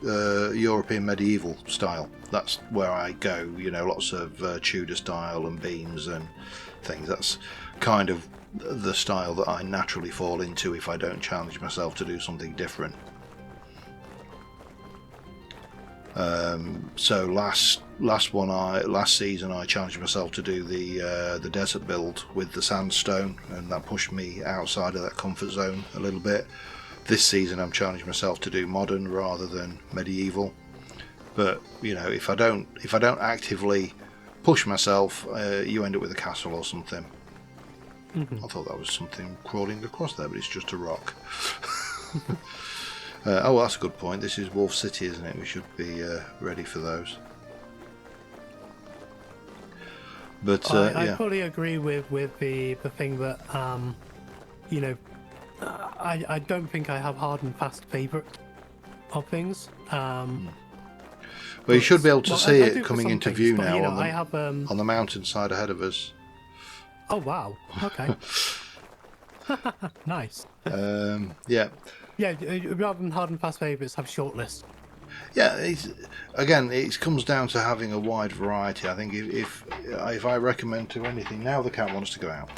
European medieval style. That's where I go. Lots of Tudor style and beams and things. That's kind of the style that I naturally fall into if I don't challenge myself to do something different. So last season I challenged myself to do the desert build with the sandstone, and that pushed me outside of that comfort zone a little bit. This season I'm challenging myself to do modern rather than medieval. But if I don't actively push myself, you end up with a castle or something. I thought that was something crawling across there, but it's just a rock. Oh, that's a good point. This is Wolf City, isn't it? We should be ready for those. But I fully agree with the thing that I don't think I have hard and fast favourite of things. Well, you should be able to see it coming into view but, now I have on the mountainside ahead of us. Oh wow! Okay. Nice. Yeah. Yeah, rather than hard and fast favourites, have short lists. Yeah, it comes down to having a wide variety. I think if I recommend to anything, now the cat wants to go out.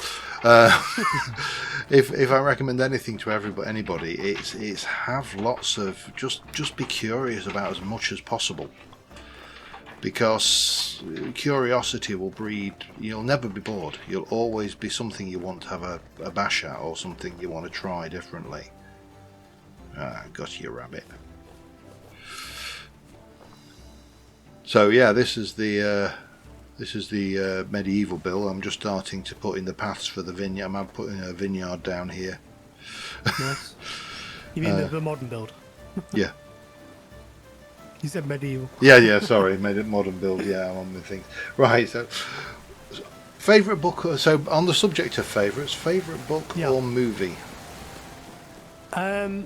If I recommend anything to anybody, it's have lots of just be curious about as much as possible, because curiosity will breed. You'll never be bored. You'll always be something you want to have a bash at, or something you want to try differently. Got you, rabbit. So yeah, this is the medieval build. I'm just starting to put in the paths for the vineyard. I'm putting a vineyard down here. Nice. You mean the modern build? Yeah. You said medieval. Yeah, sorry, made it modern build. Yeah, I'm on with things. Right, so favourite book. So on the subject of favourites, favourite book or movie? I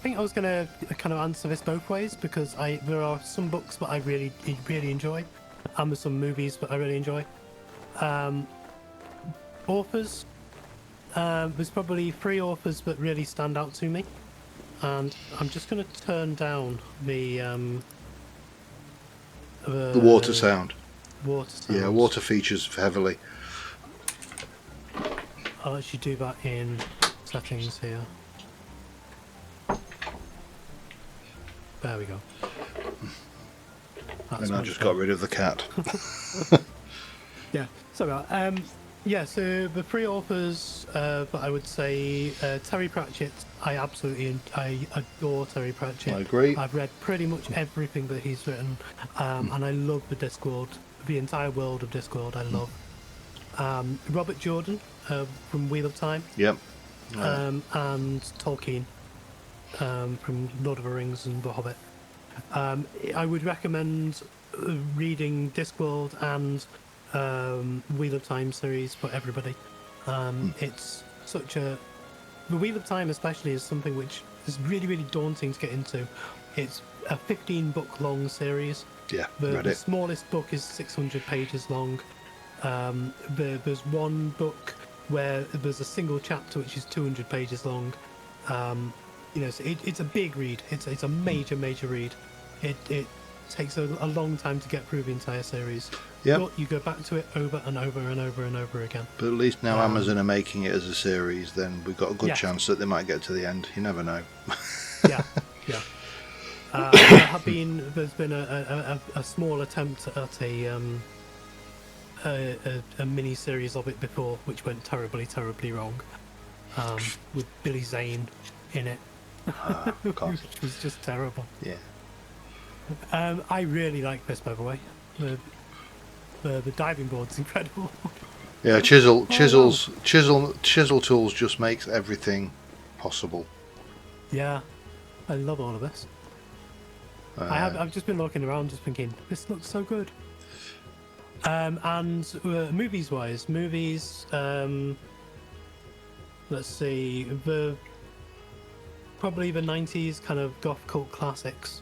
think I was gonna kind of answer this both ways because there are some books that I really enjoy, and there's some movies that I really enjoy. Authors, there's probably 3 authors that really stand out to me, and I'm just gonna turn down the water sound. Water sounds. Yeah, water features heavily. I'll actually do that in settings here. There we go. That's and I just got rid of the cat. Yeah, sorry. Yeah, so the 3 authors, but I would say Terry Pratchett. I adore Terry Pratchett. I agree. I've read pretty much everything that he's written, and I love the Discworld, the entire world of Discworld. I love. Robert Jordan from Wheel of Time. Yep. And Tolkien from Lord of the Rings and The Hobbit. I would recommend reading Discworld and Wheel of Time series for everybody. It's such a... The Wheel of Time especially is something which is really daunting to get into. It's a 15-book long series. Yeah, the smallest book is 600 pages long. There's one book where there's a single chapter which is 200 pages long. So it's a big read. It's a major read. It takes a long time to get through the entire series. Yep. But you go back to it over and over and over and over again. But at least now Amazon are making it as a series, then we've got a good chance that they might get to the end. You never know. Yeah. There's been a small attempt at a mini series of it before, which went terribly wrong, with Billy Zane in it, which was just terrible. Yeah. I really like this, by the way. The diving board's incredible. Yeah, chisel tools just makes everything possible. Yeah, I love all of this. I've just been looking around, just thinking this looks so good. And movies, let's see, probably the 90s kind of goth cult classics.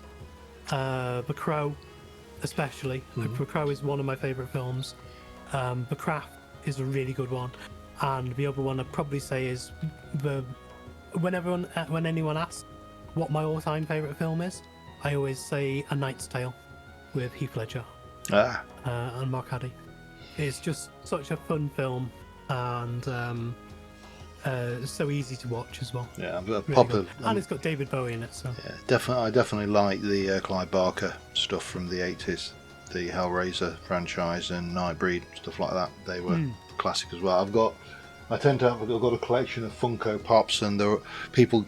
The Crow, especially. The Crow is one of my favourite films. The Craft is a really good one, and the other one I'd probably say is when anyone asks what my all-time favourite film is, I always say A Knight's Tale with Heath Ledger and Mark Haddy. It's just such a fun film, and it's so easy to watch as well. Yeah, and it's got David Bowie in it. So yeah, I definitely like the Clive Barker stuff from the 80s, the Hellraiser franchise and Nightbreed, stuff like that. They were classic as well. I've got a collection of Funko Pops, and people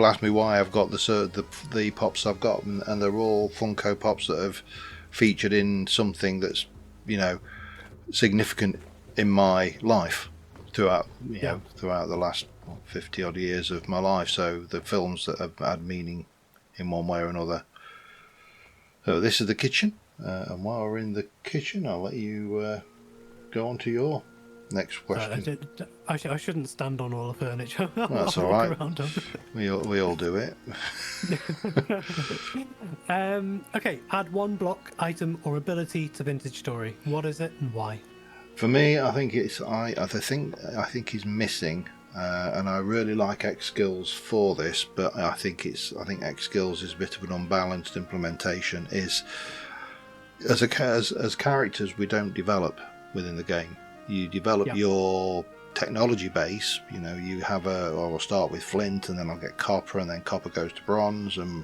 ask me why I've got the pops I've got, and they're all Funko Pops that have featured in something that's significant in my life throughout the last 50 odd years of my life. So the films that have had meaning in one way or another. So this is the kitchen, and while we're in the kitchen, I'll let you go on to your next question. I shouldn't stand on all the furniture. That's all right. We all do it. Okay, add one block, item, or ability to Vintage Story. What is it and why? For me, I think he's missing, and I really like X Skills for this, but I think X Skills is a bit of an unbalanced implementation. Is as characters we don't develop within the game. You develop your technology base. You have I'll start with flint, and then I'll get copper, and then copper goes to bronze, and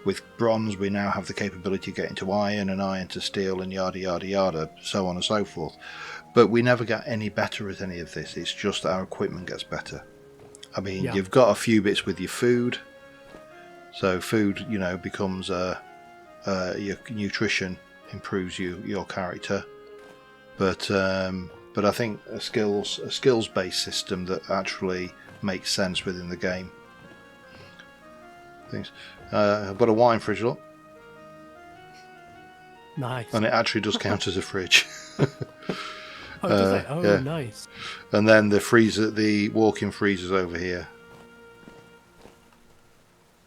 with bronze we now have the capability of getting to iron, and iron to steel, and yada yada yada, so on and so forth. But we never get any better at any of this. It's just that our equipment gets better. I mean, you've got a few bits with your food. So food, becomes your nutrition improves your character. But I think a skills-based system that actually makes sense within the game. Things. I've got a wine fridge, look. Nice. And it actually does count as a fridge. Oh, does it? Oh, yeah. nice. And then the freezer, the walk-in freezer's over here.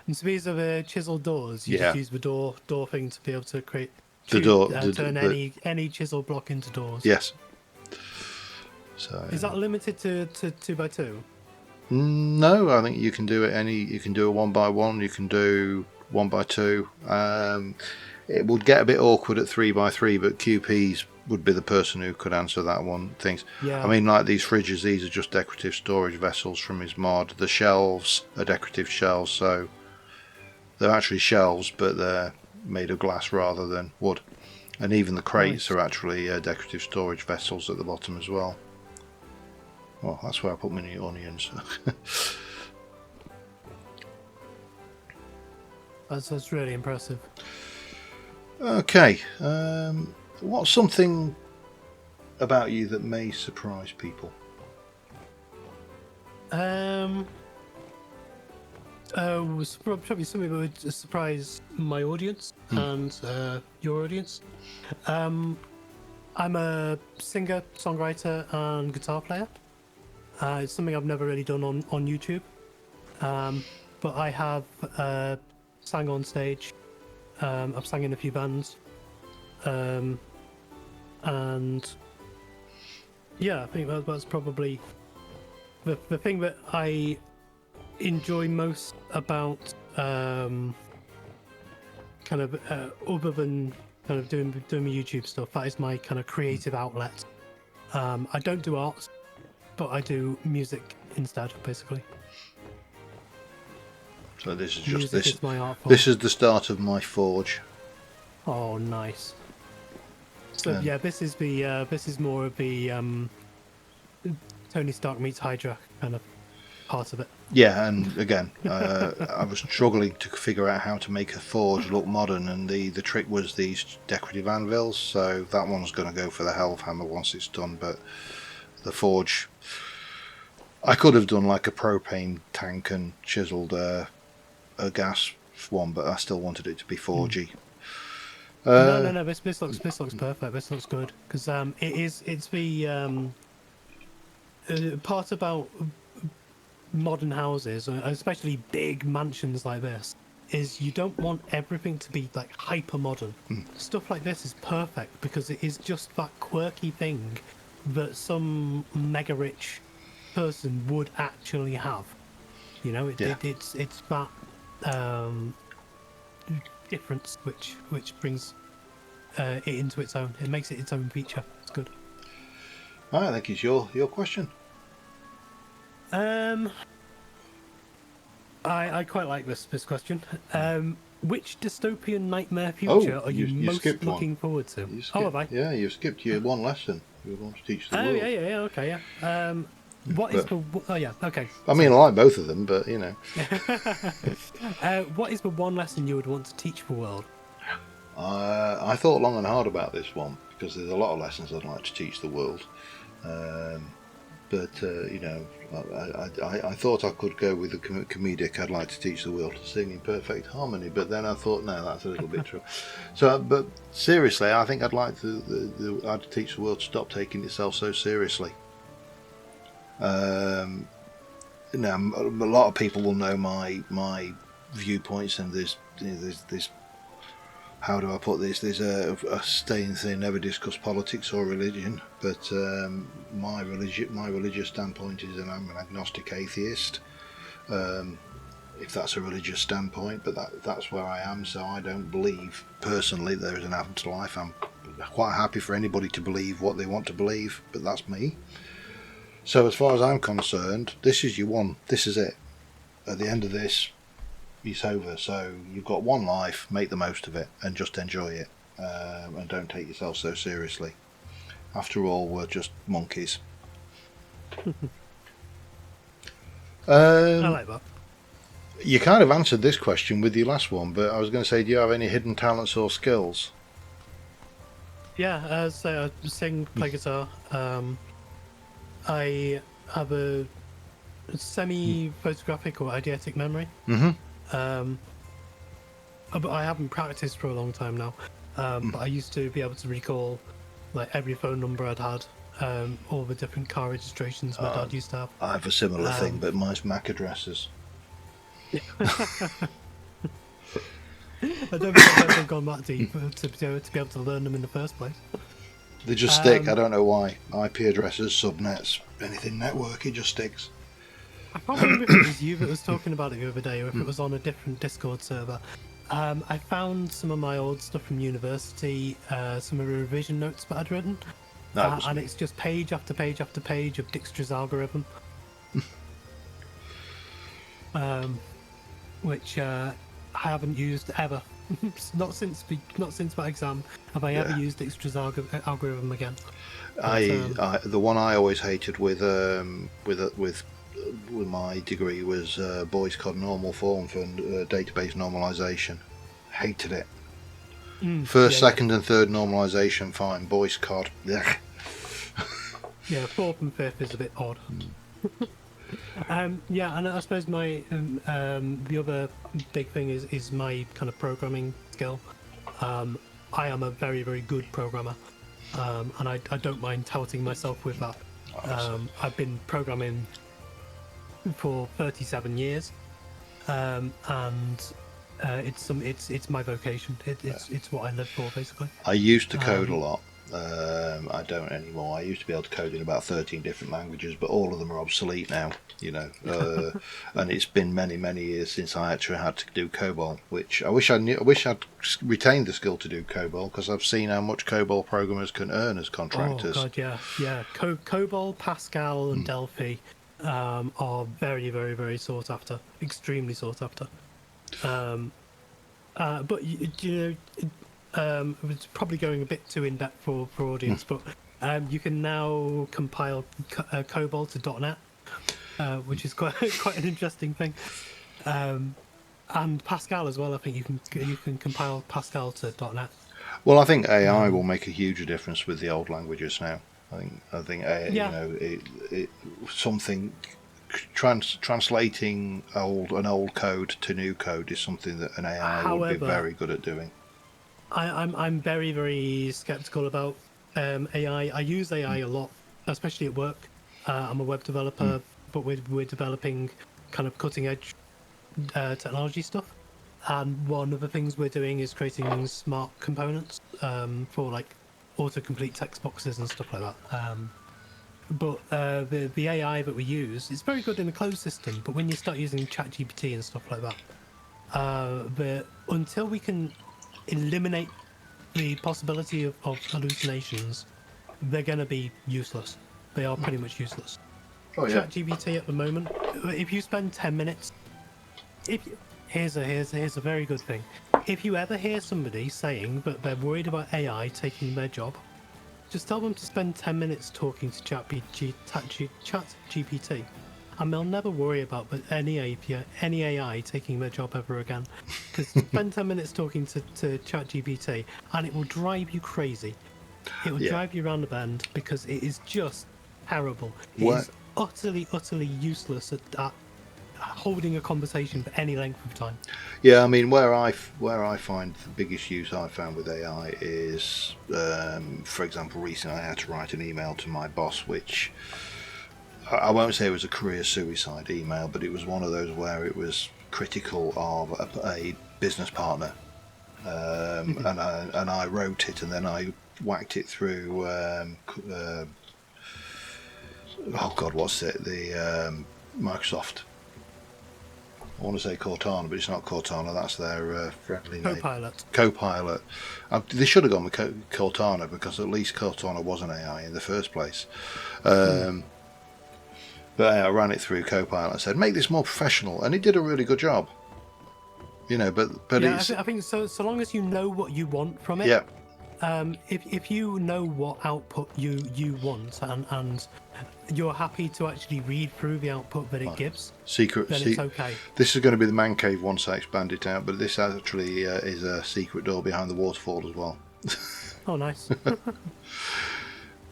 And so these are the chiseled doors. You just use the door thing to be able to create. Turn any chisel block into doors. Yes. So is that limited to 2x2? No, I think you can do it you can do a 1x1, you can do 1x2. It would get a bit awkward at 3x3, but QPs would be the person who could answer that one. Things. Yeah. I mean, like these fridges, these are just decorative storage vessels from his mod. The shelves are decorative shelves, so they're actually shelves, but they're made of glass rather than wood. And even the crates are actually decorative storage vessels at the bottom as well. Well, that's where I put my new onions. That's really impressive. Okay, what's something about you that may surprise people? Probably something that would surprise my audience and your audience. I'm a singer, songwriter, and guitar player. It's something I've never really done on YouTube, but I have sang on stage. I've sang in a few bands, and yeah, I think that's probably the thing that I enjoy most about kind of other than kind of doing my YouTube stuff. That is my kind of creative outlet. I don't do art, but I do music instead, basically. So this is music is my art form. This is the start of my forge. Oh, nice. So yeah, this is more of the Tony Stark meets Hydra kind of part of it. Yeah, and again, I was struggling to figure out how to make a forge look modern, and the trick was these decorative anvils. So that one's going to go for the Helve Hammer once it's done, but the forge, I could have done like a propane tank and chiseled a gas one, but I still wanted it to be forgy. No. This looks perfect. This looks good because it's the part about modern houses, especially big mansions like this, is you don't want everything to be like hyper modern. Stuff like this is perfect because it is just that quirky thing that some mega rich person would actually have. You know, it's that difference which brings it into its own. It makes it its own feature. It's good. I think it's your question. I quite like this question. Which dystopian nightmare future are you most looking forward to? Have I? Yeah, you skipped your one lesson. You want to teach the world. Yeah, okay, yeah. What is the... Oh, yeah, okay. I mean, I like both of them, but, you know. What is the one lesson you would want to teach the world? I thought long and hard about this one, because there's a lot of lessons I'd like to teach the world. But, you know, I thought I could go with the comedic. I'd like to teach the world to sing in perfect harmony, but then I thought, no, that's a little bit true. So, but seriously, I think I'd like I'd teach the world to stop taking itself so seriously. You know, a lot of people will know my viewpoints, and there's how do I put this? There's a staying thing, never discuss politics or religion, but my religious standpoint is that I'm an agnostic atheist, if that's a religious standpoint, but that's where I am. So I don't believe personally there is an afterlife. I'm quite happy for anybody to believe what they want to believe, but that's me. So as far as I'm concerned, this is your one. This is it. At the end of this, it's over. So you've got one life, make the most of it and just enjoy it, and don't take yourself so seriously. After all, we're just monkeys. I like that. You kind of answered this question with your last one, but I was going to say, do you have any hidden talents or skills? Yeah, so I sing, play guitar. I have a semi-photographic or eidetic memory. Mm-hmm. But I haven't practiced for a long time now. But I used to be able to recall like every phone number I'd had, all the different car registrations my dad used to have. I have a similar thing, but mine's MAC addresses. I don't think I've ever gone that deep to be able to learn them in the first place. They just stick. I don't know why. IP addresses, subnets, anything network, it just sticks. I can't remember if it was you that was talking about it the other day or if it was on a different Discord server. I found some of my old stuff from university, some of the revision notes that I'd written, and it's just page after page after page of Dijkstra's algorithm, which I haven't used ever. not since my exam have I ever used Dijkstra's algorithm again. But, the one I always hated with my degree was Boy's Code normal form for database normalization. Hated it. First, second, and third normalization fine. Boy's Code. Yeah, fourth and fifth is a bit odd. And I suppose my the other big thing is my kind of programming skill. I am a very, very good programmer, and I don't mind touting myself with that. I've been programming for 37 years, and it's my vocation. It's what I live for, basically. I used to code a lot. I don't anymore. I used to be able to code in about 13 different languages, but all of them are obsolete now, and it's been many, many years since I actually had to do COBOL, which I wish I'd retained the skill to do COBOL, because I've seen how much COBOL programmers can earn as contractors. Oh god, yeah. COBOL, Pascal, and Delphi are very, very, very sought after, extremely sought after. But it's probably going a bit too in depth for audience, but you can now compile COBOL to .NET, which is quite an interesting thing, and Pascal as well. I think you can compile Pascal to .NET. Well, I think AI will make a huge difference with the old languages now. I think something translating an old code to new code is something that an AI would be very good at doing. I'm very, very skeptical about AI. I use AI a lot, especially at work. I'm a web developer, but we're developing kind of cutting edge technology stuff. And one of the things we're doing is creating smart components for like autocomplete text boxes and stuff like that. But the AI that we use is very good in a closed system. But when you start using ChatGPT and stuff like that, until we can eliminate the possibility of hallucinations, they're going to be useless. They are pretty much useless. ChatGPT at the moment, if you spend 10 minutes, here's a very good thing. If you ever hear somebody saying that they're worried about AI taking their job, just tell them to spend 10 minutes talking to ChatGPT, and they'll never worry about any AI taking their job ever again. Because spend 10 minutes talking to ChatGPT, and it will drive you crazy. It will drive you around the bend, because it is just terrible. It is utterly, utterly useless at holding a conversation for any length of time. Yeah, I mean, where I find the biggest use I've found with AI is, for example, recently I had to write an email to my boss, which I won't say it was a career suicide email, but it was one of those where it was critical of a business partner, and I wrote it, and then I whacked it through. The Microsoft. I want to say Cortana, but it's not Cortana. That's their friendly name. Copilot. They should have gone with Cortana, because at least Cortana was an AI in the first place. But I ran it through Copilot and said, make this more professional, and it did a really good job. But yeah, I think so long as you know what you want from it. Yeah. If you know what output you want, and you're happy to actually read through the output that it gives, then it's okay. This is going to be the man cave once I expand it out, but this actually is a secret door behind the waterfall as well. Oh, nice.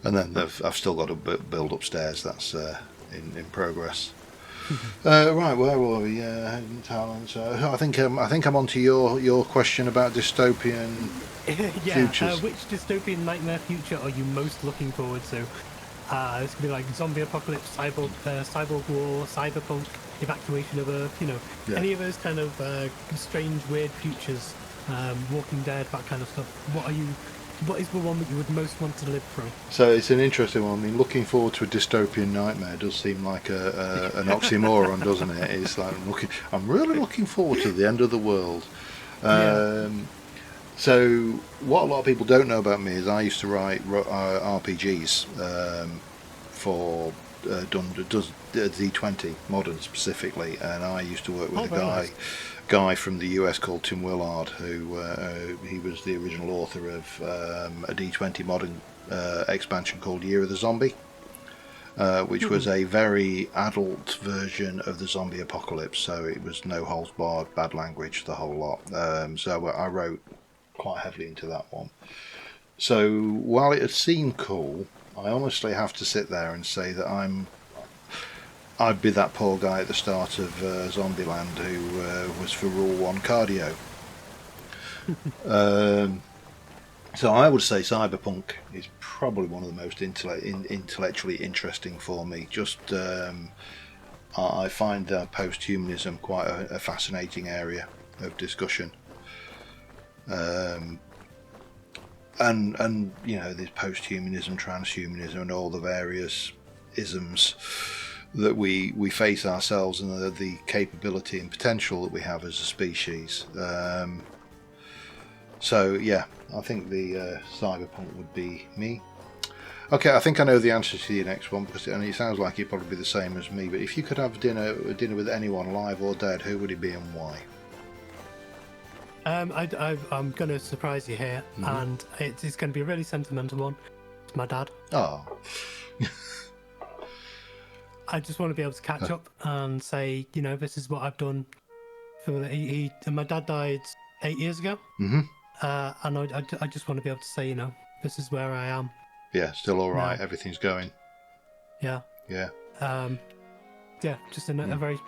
And then I've still got to build upstairs. That's in progress. Right, where were we? Talent. So I think I'm on to your question about dystopian Yeah, futures. which dystopian nightmare future are you most looking forward to? This could be like zombie apocalypse, cyborg war, cyberpunk, evacuation of Earth. Yeah. Any of those kind of strange, weird futures. Walking Dead, that kind of stuff. What is the one that you would most want to live through? So it's an interesting one. I mean, looking forward to a dystopian nightmare does seem like an oxymoron, doesn't it? It's like I'm really looking forward to the end of the world. Yeah. So what a lot of people don't know about me is I used to write RPGs for D20 Modern specifically, and I used to work with Very nice. guy from the US called Tim Willard, who he was the original author of a D20 Modern expansion called Year of the Zombie, which was a very adult version of the zombie apocalypse. So it was no holds barred, bad language, the whole lot. So I wrote quite heavily into that one. So while it had seemed cool, I honestly have to sit there and say that I'd be that poor guy at the start of Zombieland who was for Rule 1 cardio. So I would say Cyberpunk is probably one of the most intellectually interesting for me. Just I find post-humanism quite a fascinating area of discussion. And there's post-humanism, transhumanism, and all the various isms that we face ourselves, and the capability and potential that we have as a species. So yeah, I think the cyberpunk would be me. Okay, I think I know the answer to your next one, because it sounds like you'd probably be the same as me. But if you could have dinner with anyone, live or dead, who would it be and why? I'm going to surprise you here, and it's going to be a really sentimental one. It's my dad. Oh. I just want to be able to catch up and say, this is what I've done. My dad died 8 years ago, and I just want to be able to say, this is where I am. Yeah, still all right. No. Everything's going. Yeah. Yeah. Yeah, just a very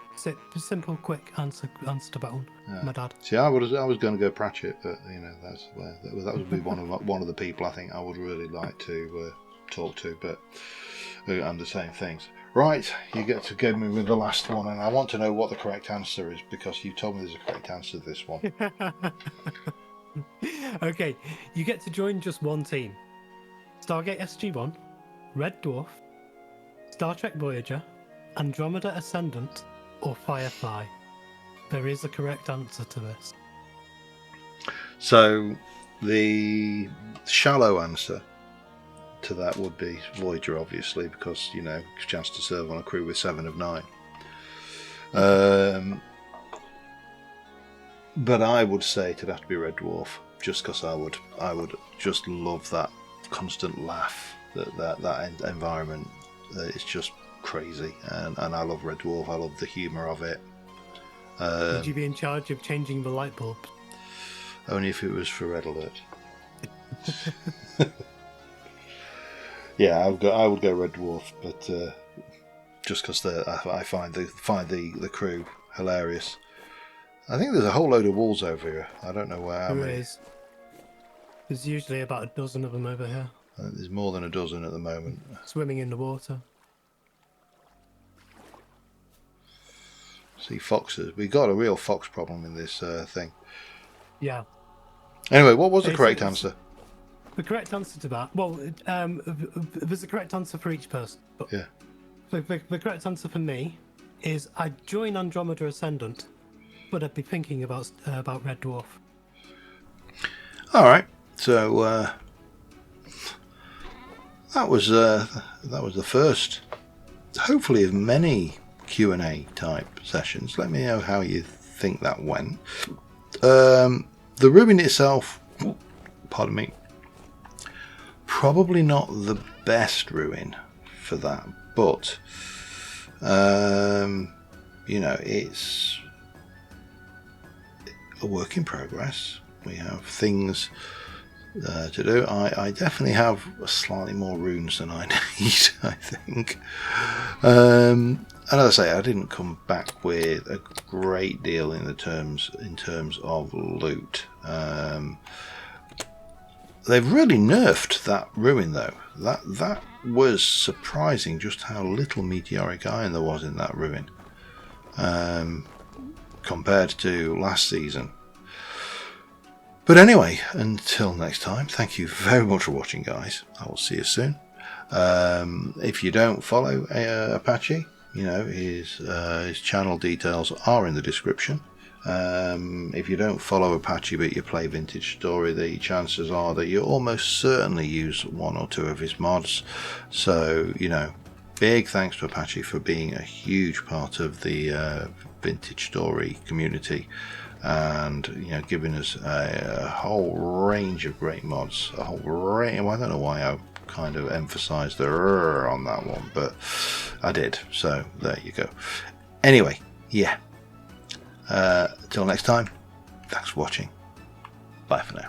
simple, quick answer to that one. Yeah. My dad. See, I was going to go Pratchett, but that would be one of the people I think I would really like to talk to, but and the same things. Right, you get to give me with the last one, and I want to know what the correct answer is, because you told me there's a correct answer to this one. Okay, you get to join just one team: Stargate SG-1, Red Dwarf, Star Trek Voyager, Andromeda Ascendant, or Firefly. There is a correct answer to this. So the shallow answer to that would be Voyager, obviously, because chance to serve on a crew with 7 of 9. But I would say it'd have to be Red Dwarf, just because I would just love that constant laugh, that environment. It's just crazy, and I love Red Dwarf. I love the humour of it. Would you be in charge of changing the light bulb? Only if it was for Red Alert. Yeah, I would go Red Dwarf, but just because I find the crew hilarious. I think there's a whole load of wolves over here. I don't know where. There is. There's usually about a dozen of them over here. I think there's more than a dozen at the moment. Swimming in the water. See, foxes. We got a real fox problem in this thing. Yeah. Anyway, what was the correct answer? The correct answer to that, there's a correct answer for each person. But yeah. The correct answer for me is I'd join Andromeda Ascendant, but I'd be thinking about Red Dwarf. All right. So that was the first, hopefully, of many Q&A type sessions. Let me know how you think that went. The ruin itself, pardon me, probably not the best ruin for that, but it's a work in progress. We have things to do. I definitely have slightly more runes than I need, I think. And as I say, I didn't come back with a great deal in terms of loot. They've really nerfed that ruin though. That was surprising, just how little meteoric iron there was in that ruin, compared to last season. But anyway, until next time, thank you very much for watching, guys. I will see you soon. If you don't follow Apache, you know, his channel details are in the description. If you don't follow Apache but you play Vintage Story, the chances are that you almost certainly use one or two of his mods. So, you know, big thanks to Apache for being a huge part of the Vintage Story community, and, you know, giving us a whole range of great mods. A whole range. Well, I don't know why I kind of emphasized the on that one, but I did, so there you go. Anyway, yeah, till next time, thanks for watching. Bye for now.